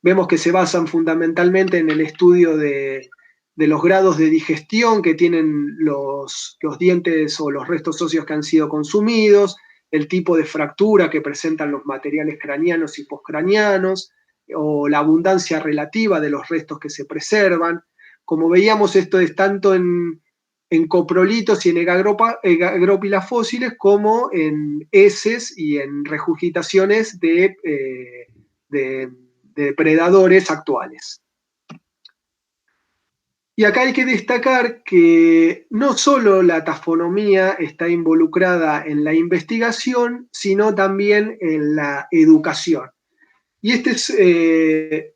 S1: Vemos que se basan fundamentalmente en el estudio de los grados de digestión que tienen los dientes o los restos óseos que han sido consumidos, el tipo de fractura que presentan los materiales craneanos y postcraneanos, o la abundancia relativa de los restos que se preservan. Como veíamos, esto es tanto en coprolitos y en egagrópilas fósiles como en heces y en regurgitaciones de depredadores actuales. Y acá hay que destacar que no solo la tafonomía está involucrada en la investigación, sino también en la educación. Y este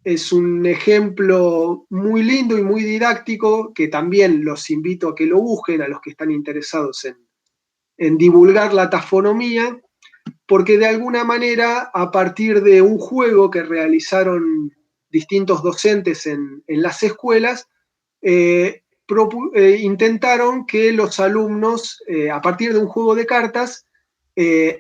S1: es un ejemplo muy lindo y muy didáctico que también los invito a que lo busquen, a los que están interesados en divulgar la tafonomía, porque de alguna manera, a partir de un juego que realizaron distintos docentes en las escuelas, intentaron que los alumnos, a partir de un juego de cartas,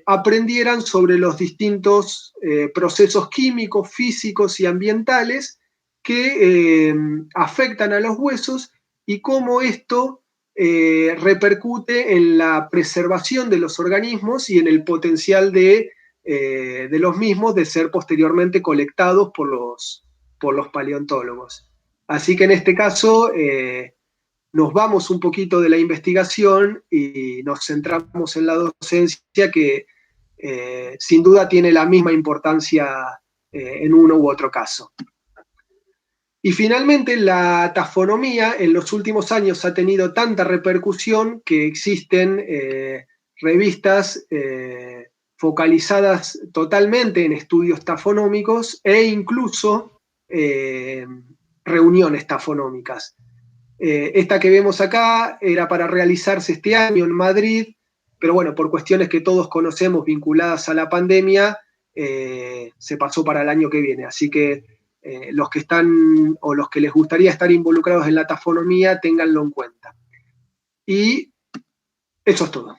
S1: aprendieran sobre los distintos procesos químicos, físicos y ambientales que afectan a los huesos y cómo esto repercute en la preservación de los organismos y en el potencial de los mismos de ser posteriormente colectados por los paleontólogos. Así que en este caso nos vamos un poquito de la investigación y nos centramos en la docencia que sin duda tiene la misma importancia en uno u otro caso. Y finalmente, la tafonomía en los últimos años ha tenido tanta repercusión que existen revistas focalizadas totalmente en estudios tafonómicos e incluso reuniones tafonómicas. Esta que vemos acá era para realizarse este año en Madrid, pero bueno, por cuestiones que todos conocemos vinculadas a la pandemia, se pasó para el año que viene. Así que los que están o los que les gustaría estar involucrados en la tafonomía, ténganlo en cuenta. Y eso es todo.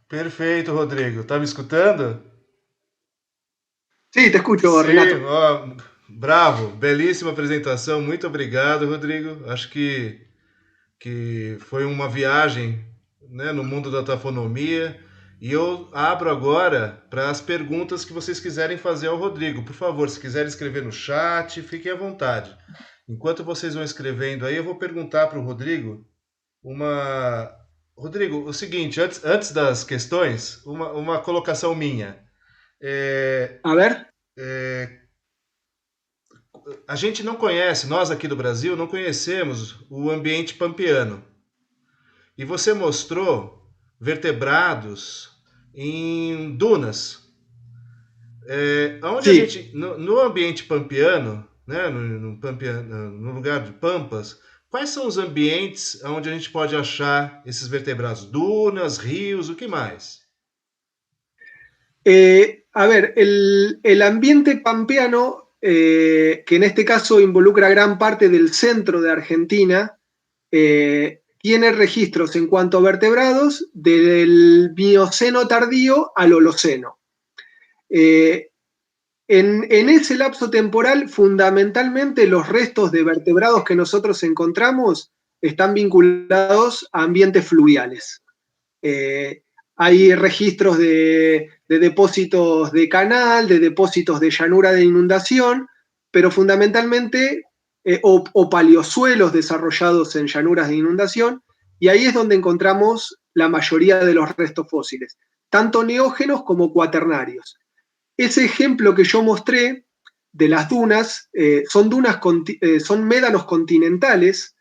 S2: Perfeito, Rodrigo. Tá me escutando?
S1: Sí, te escucho,
S2: Sim,
S1: Renato.
S2: ó, bravo, belíssima apresentação. Muito obrigado, Rodrigo. Acho que foi uma viagem, né, no mundo da tafonomia. E eu abro agora para as perguntas que vocês quiserem fazer ao Rodrigo. Por favor, se quiserem escrever no chat, fiquem à vontade. Enquanto vocês vão escrevendo aí, eu vou perguntar para o Rodrigo uma. Rodrigo, o seguinte, antes das questões, uma colocação minha. É,
S1: A ver.
S2: é, a gente não conhece, nós aqui do Brasil não conhecemos o ambiente pampeano. E você mostrou vertebrados em dunas. Onde a
S1: Sí.
S2: gente, no ambiente pampeano, né, no lugar de pampas, quais são os ambientes onde a gente pode achar esses vertebrados? Dunas, rios, o que mais?
S1: A ver, el ambiente pampeano, que en este caso involucra gran parte del centro de Argentina, tiene registros en cuanto a vertebrados del Mioceno tardío al Holoceno. En ese lapso temporal, fundamentalmente los restos de vertebrados que nosotros encontramos están vinculados a ambientes fluviales. Hay registros de depósitos de canal, de depósitos de llanura de inundación, pero fundamentalmente o paleosuelos desarrollados en llanuras de inundación, y ahí es donde encontramos la mayoría de los restos fósiles, tanto neógenos como cuaternarios. Ese ejemplo que yo mostré de las dunas, son médanos continentales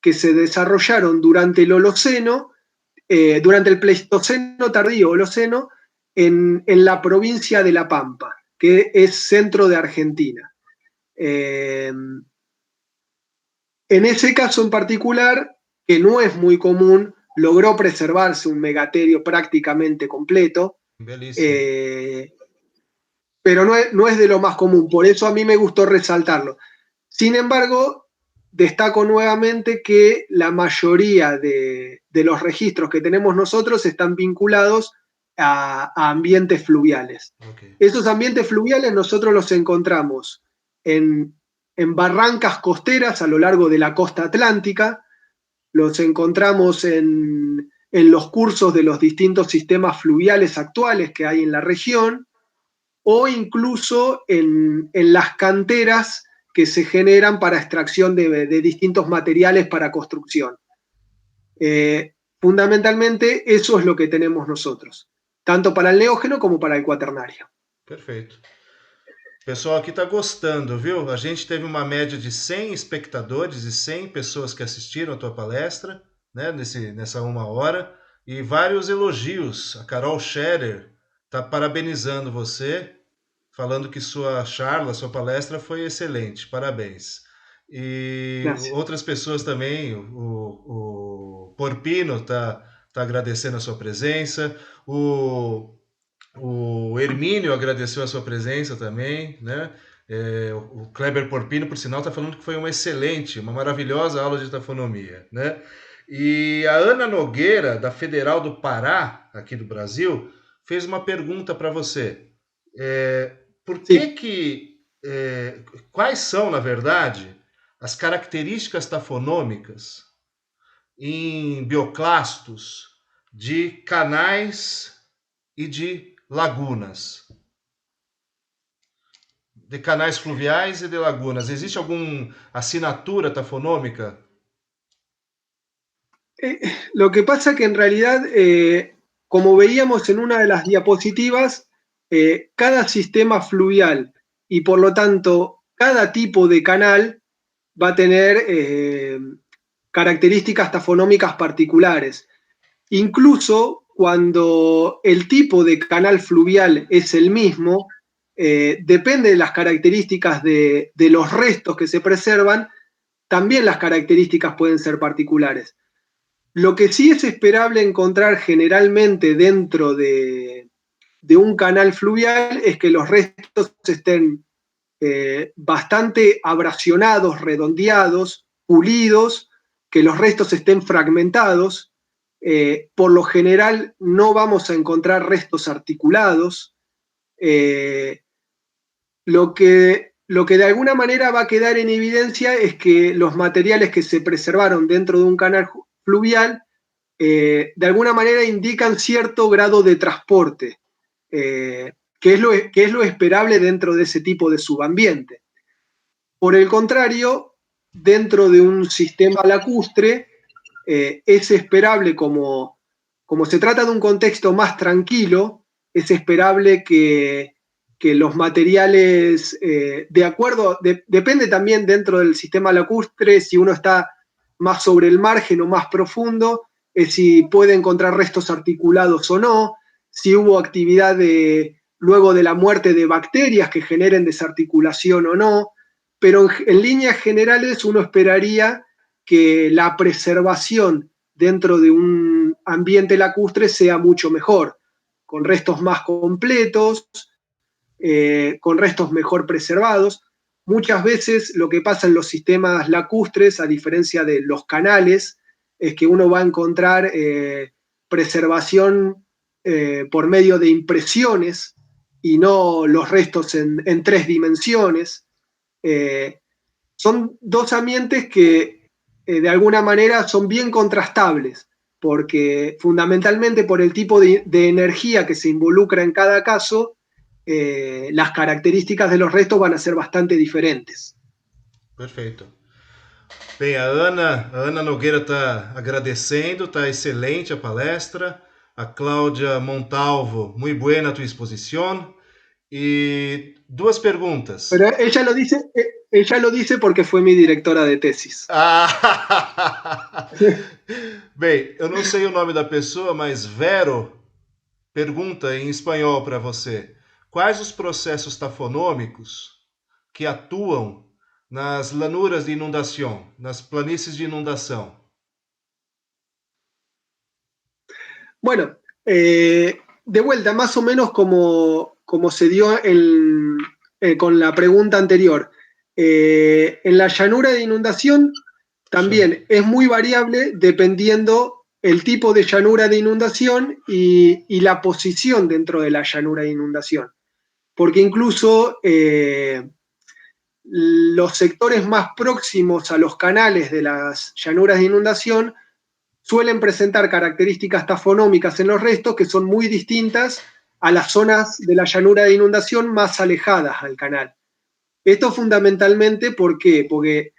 S1: que se desarrollaron durante el Holoceno, durante el Pleistoceno tardío Holoceno, en la provincia de La Pampa, que es centro de Argentina. En ese caso en particular, que no es muy común, logró preservarse un megaterio prácticamente completo,
S2: Belíssimo.
S1: pero no es de lo más común, por eso a mí me gustó resaltarlo. Sin embargo, destaco nuevamente que la mayoría de los registros que tenemos nosotros están vinculados a ambientes fluviales.
S2: Okay.
S1: Esos ambientes fluviales nosotros los encontramos en barrancas costeras a lo largo de la costa atlántica, los encontramos en los cursos de los distintos sistemas fluviales actuales que hay en la región, o incluso en las canteras que se generan para extracción de distintos materiales para construcción. Fundamentalmente eso es lo que tenemos nosotros, tanto para el neógeno como para el cuaternario.
S2: Perfeito. O pessoal aqui está gostando, viu? A gente teve uma média de 100 espectadores e 100 pessoas que assistiram a tua palestra, né, nessa uma hora, e vários elogios. A Carol Scherer está parabenizando você, falando que sua charla, sua palestra foi excelente. Parabéns. E
S1: Gracias.
S2: outras pessoas também, o Porpino tá agradecendo a sua presença, o Hermínio agradeceu a sua presença também, né? O Kleber Porpino, por sinal, está falando que foi uma excelente, uma maravilhosa aula de tafonomia, né? E a Ana Nogueira, da Federal do Pará, aqui do Brasil, fez uma pergunta para você. Por
S1: Sí.
S2: quais são, na verdade, as características tafonômicas em bioclastos de canais e de lagunas? de canais fluviais e de lagunas. Existe alguma assinatura tafonômica?
S1: Lo que pasa que en realidad, como veíamos en una de las diapositivas, cada sistema fluvial y por lo tanto cada tipo de canal va a tener características tafonómicas particulares. Incluso cuando el tipo de canal fluvial es el mismo, depende de las características de los restos que se preservan, también las características pueden ser particulares. Lo que sí es esperable encontrar generalmente dentro de un canal fluvial es que los restos estén bastante abrasionados, redondeados, pulidos, que los restos estén fragmentados. Por lo general no vamos a encontrar restos articulados. Eh, lo que de alguna manera va a quedar en evidencia es que los materiales que se preservaron dentro de un canal fluvial de alguna manera indican cierto grado de transporte, que es lo esperable dentro de ese tipo de subambiente. Por el contrario, dentro de un sistema lacustre, es esperable, como se trata de un contexto más tranquilo, es esperable que los materiales, depende también dentro del sistema lacustre, si uno está más sobre el margen o más profundo, si puede encontrar restos articulados o no, si hubo actividad luego de la muerte de bacterias que generen desarticulación o no, pero en líneas generales uno esperaría que la preservación dentro de un ambiente lacustre sea mucho mejor, con restos más completos, con restos mejor preservados. Muchas veces lo que pasa en los sistemas lacustres, a diferencia de los canales, es que uno va a encontrar preservación por medio de impresiones y no los restos en 3 dimensiones. Eh, Son dos ambientes que de alguna manera son bien contrastables, porque fundamentalmente por el tipo de energía que se involucra en cada caso, las características de los restos van a ser bastante diferentes.
S2: Perfeito. Bem, a Ana Nogueira está agradecendo, está excelente a palestra. A Cláudia Montalvo, muito buena a tua exposição. E duas perguntas.
S1: Pero ella lo dice porque fue mi directora de tesis.
S2: Ah! Bem, eu não sei o nome da pessoa, mas Vero pergunta em espanhol para você: quais os processos tafonômicos que atuam nas lanuras de inundação, nas planícies de inundação?
S1: Bueno, de vuelta, más o menos como se dio con la pregunta anterior. En la llanura de inundación también es muy variable dependiendo el tipo de llanura de inundación y la posición dentro de la llanura de inundación. Porque incluso los sectores más próximos a los canales de las llanuras de inundación suelen presentar características tafonómicas en los restos que son muy distintas a las zonas de la llanura de inundación más alejadas al canal. Esto fundamentalmente, ¿por qué? Porque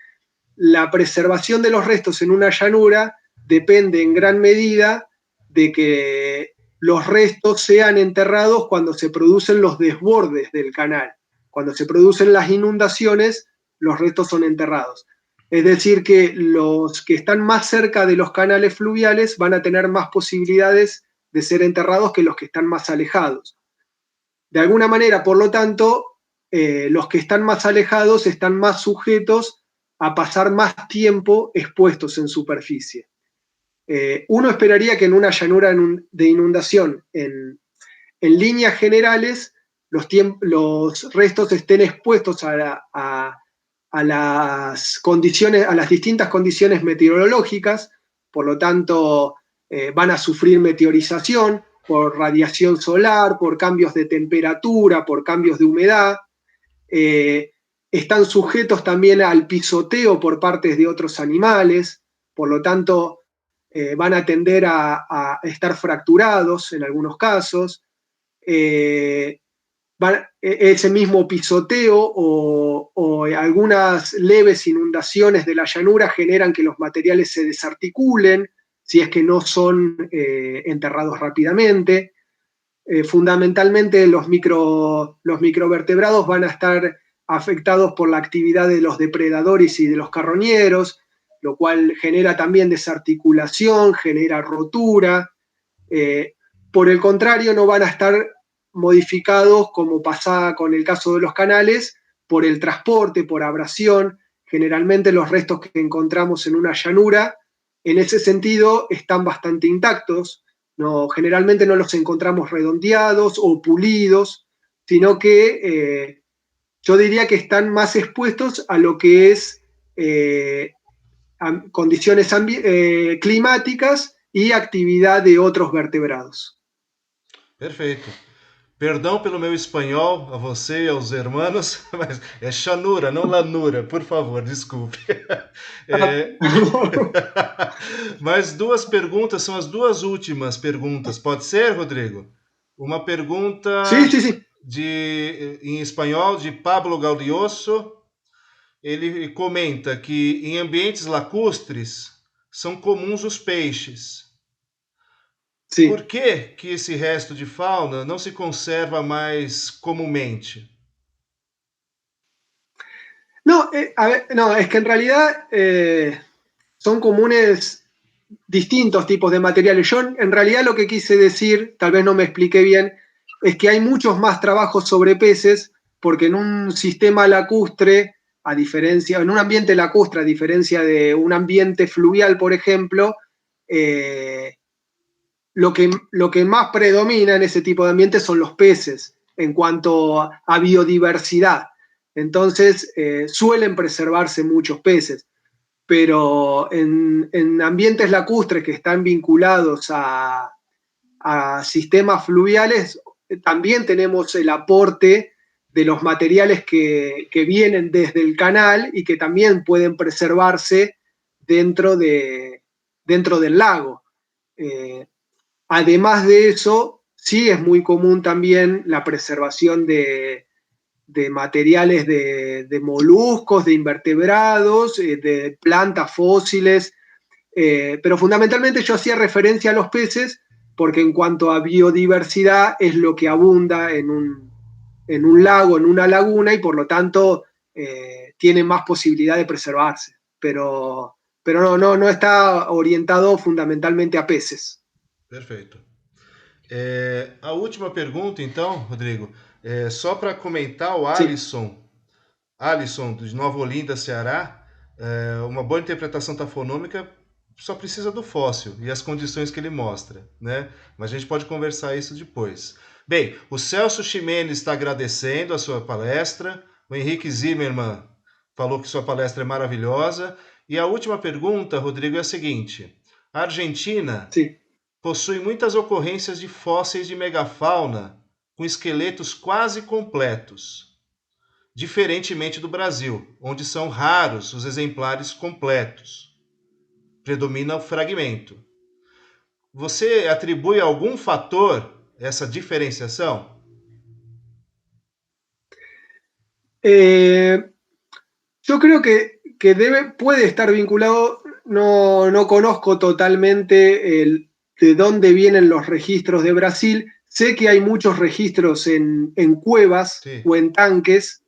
S1: la preservación de los restos en una llanura depende en gran medida de que los restos sean enterrados cuando se producen los desbordes del canal. Cuando se producen las inundaciones, los restos son enterrados. Es decir, que los que están más cerca de los canales fluviales van a tener más posibilidades de ser enterrados que los que están más alejados. De alguna manera, por lo tanto, los que están más alejados están más sujetos a pasar más tiempo expuestos en superficie. Uno esperaría que en una llanura de inundación, en líneas generales, los restos estén expuestos a las condiciones, a las distintas condiciones meteorológicas, por lo tanto, van a sufrir meteorización, por radiación solar, por cambios de temperatura, por cambios de humedad. Están sujetos también al pisoteo por partes de otros animales, por lo tanto, van a tender a estar fracturados en algunos casos. ese mismo pisoteo o algunas leves inundaciones de la llanura generan que los materiales se desarticulen si es que no son enterrados rápidamente. Fundamentalmente los microvertebrados van a estar afectados por la actividad de los depredadores y de los carroñeros, lo cual genera también desarticulación, genera rotura. Por el contrario, no van a estar modificados, como pasaba con el caso de los canales, por el transporte, por abrasión. Generalmente los restos que encontramos en una llanura, en ese sentido, están bastante intactos. No, generalmente no los encontramos redondeados o pulidos, sino que yo diría que están más expuestos a lo que es condiciones climáticas y actividad de otros vertebrados.
S2: Perfeito. Perdão pelo meu espanhol a você e aos hermanos, mas é chanura, não lanura, por favor, desculpe. É... Mas duas perguntas, são as duas últimas perguntas. Pode ser, Rodrigo? Uma pergunta
S1: Sí, sí, sí.
S2: em espanhol de Pablo Gaudioso. Ele comenta que em ambientes lacustres são comuns os peixes. Por
S1: Sí.
S2: que esse resto de fauna não se conserva mais comumente?
S1: No, a ver, no, es que en realidad son comunes distintos tipos de materiales. Yo en realidad lo que quise decir, tal vez no me expliqué bien, es que hay muchos más trabajos sobre peces, porque en un sistema lacustre, a diferencia, en un ambiente lacustre, a diferencia de un ambiente fluvial, por ejemplo, lo que más predomina en ese tipo de ambientes son los peces en cuanto a biodiversidad. Entonces, suelen preservarse muchos peces, pero en ambientes lacustres que están vinculados a sistemas fluviales, también tenemos el aporte de los materiales que vienen desde el canal y que también pueden preservarse dentro, dentro del lago. Además de eso, sí es muy común también la preservación de materiales de moluscos, de invertebrados, de plantas fósiles, pero fundamentalmente yo hacía referencia a los peces porque en cuanto a biodiversidad es lo que abunda en un lago, en una laguna, y por lo tanto tiene más posibilidad de preservarse. Pero no está orientado fundamentalmente a peces.
S2: Perfeito. A última pergunta, então, Rodrigo, só para comentar, o
S1: Sí.
S2: Alisson, de Nova Olinda, Ceará, uma boa interpretação tafonômica só precisa do fóssil e as condições que ele mostra, né? Mas a gente pode conversar isso depois. Bem, o Celso Ximenes está agradecendo a sua palestra, o Henrique Zimmermann falou que sua palestra é maravilhosa, e a última pergunta, Rodrigo, é a seguinte: a Argentina
S1: Sí.
S2: possui muitas ocorrências de fósseis de megafauna com esqueletos quase completos, diferentemente do Brasil, onde são raros os exemplares completos. Predomina o fragmento. Você atribui algum fator essa diferenciação?
S1: Yo creo que puede estar vinculado, no conozco totalmente de dónde vienen los registros de Brasil. Sé que hay muchos registros en cuevas
S2: Sí.
S1: o en tanques,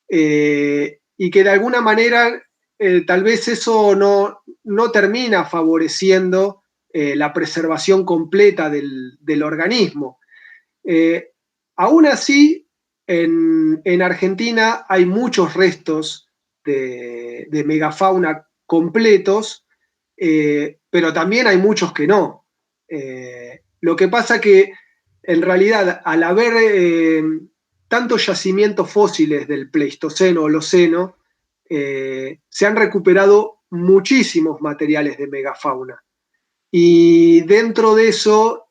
S1: y que de alguna manera tal vez eso no termina favoreciendo la preservación completa del organismo. Aún así, en Argentina hay muchos restos de megafauna completos, pero también hay muchos que no. Lo que pasa que en realidad al haber tantos yacimientos fósiles del Pleistoceno o Holoceno, se han recuperado muchísimos materiales de megafauna. Y dentro de eso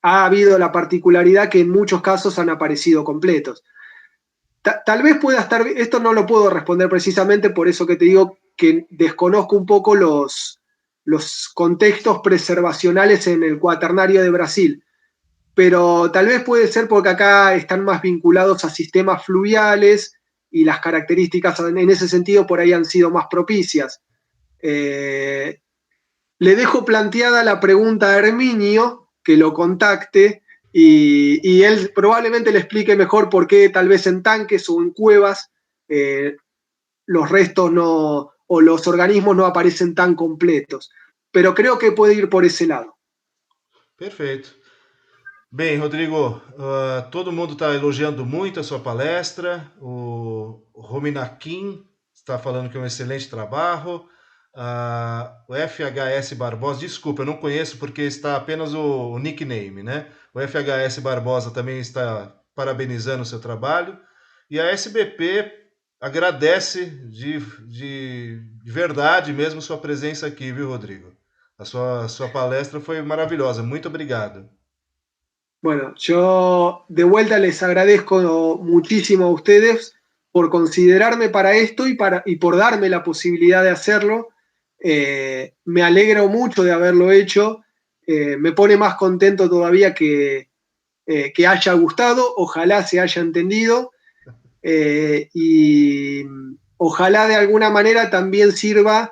S1: ha habido la particularidad que en muchos casos han aparecido completos. Tal vez pueda estar, esto no lo puedo responder precisamente, por eso que te digo que desconozco un poco los contextos preservacionales en el Cuaternario de Brasil, pero tal vez puede ser porque acá están más vinculados a sistemas fluviales y las características en ese sentido por ahí han sido más propicias. Eh, Le dejo planteada la pregunta a Herminio, que lo contacte, y él probablemente le explique mejor por qué tal vez en tanques o en cuevas eh, los restos no, o los organismos no aparecen tan completos. Pero creo que puede ir por ese lado.
S2: Perfeito. Bem, Rodrigo, todo mundo está elogiando muito a sua palestra. O Rominakin está falando que é um excelente trabalho. O FHS Barbosa, desculpa, eu não conheço porque está apenas o nickname, né? O FHS Barbosa também está parabenizando o seu trabalho. E a SBP agradece de verdade mesmo sua presença aqui, viu, Rodrigo? A sua palestra foi maravilhosa. Muito obrigado.
S1: Bueno, yo de vuelta les agradezco muchísimo a ustedes por considerarme para esto y por darme la posibilidad de hacerlo. Me alegro mucho de haberlo hecho. Me pone más contento todavía que haya gustado. Ojalá se haya entendido. Y ojalá de alguna manera también sirva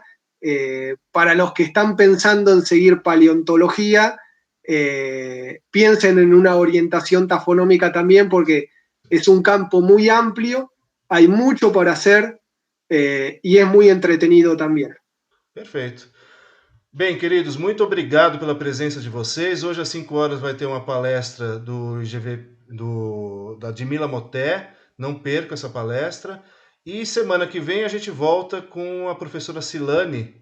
S1: para los que están pensando en seguir paleontología, piensen en una orientación tafonómica también, porque es un campo muy amplio, hay mucho por hacer y es muy entretenido también.
S2: Perfeito. Bem, queridos, muito obrigado pela presença de vocês. Hoje às 5 horas vai ter uma palestra do IGV, da Dimila Moté. Não perca essa palestra. E semana que vem a gente volta com a professora Silane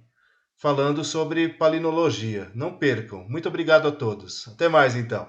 S2: falando sobre palinologia. Não percam. Muito obrigado a todos. Até mais então.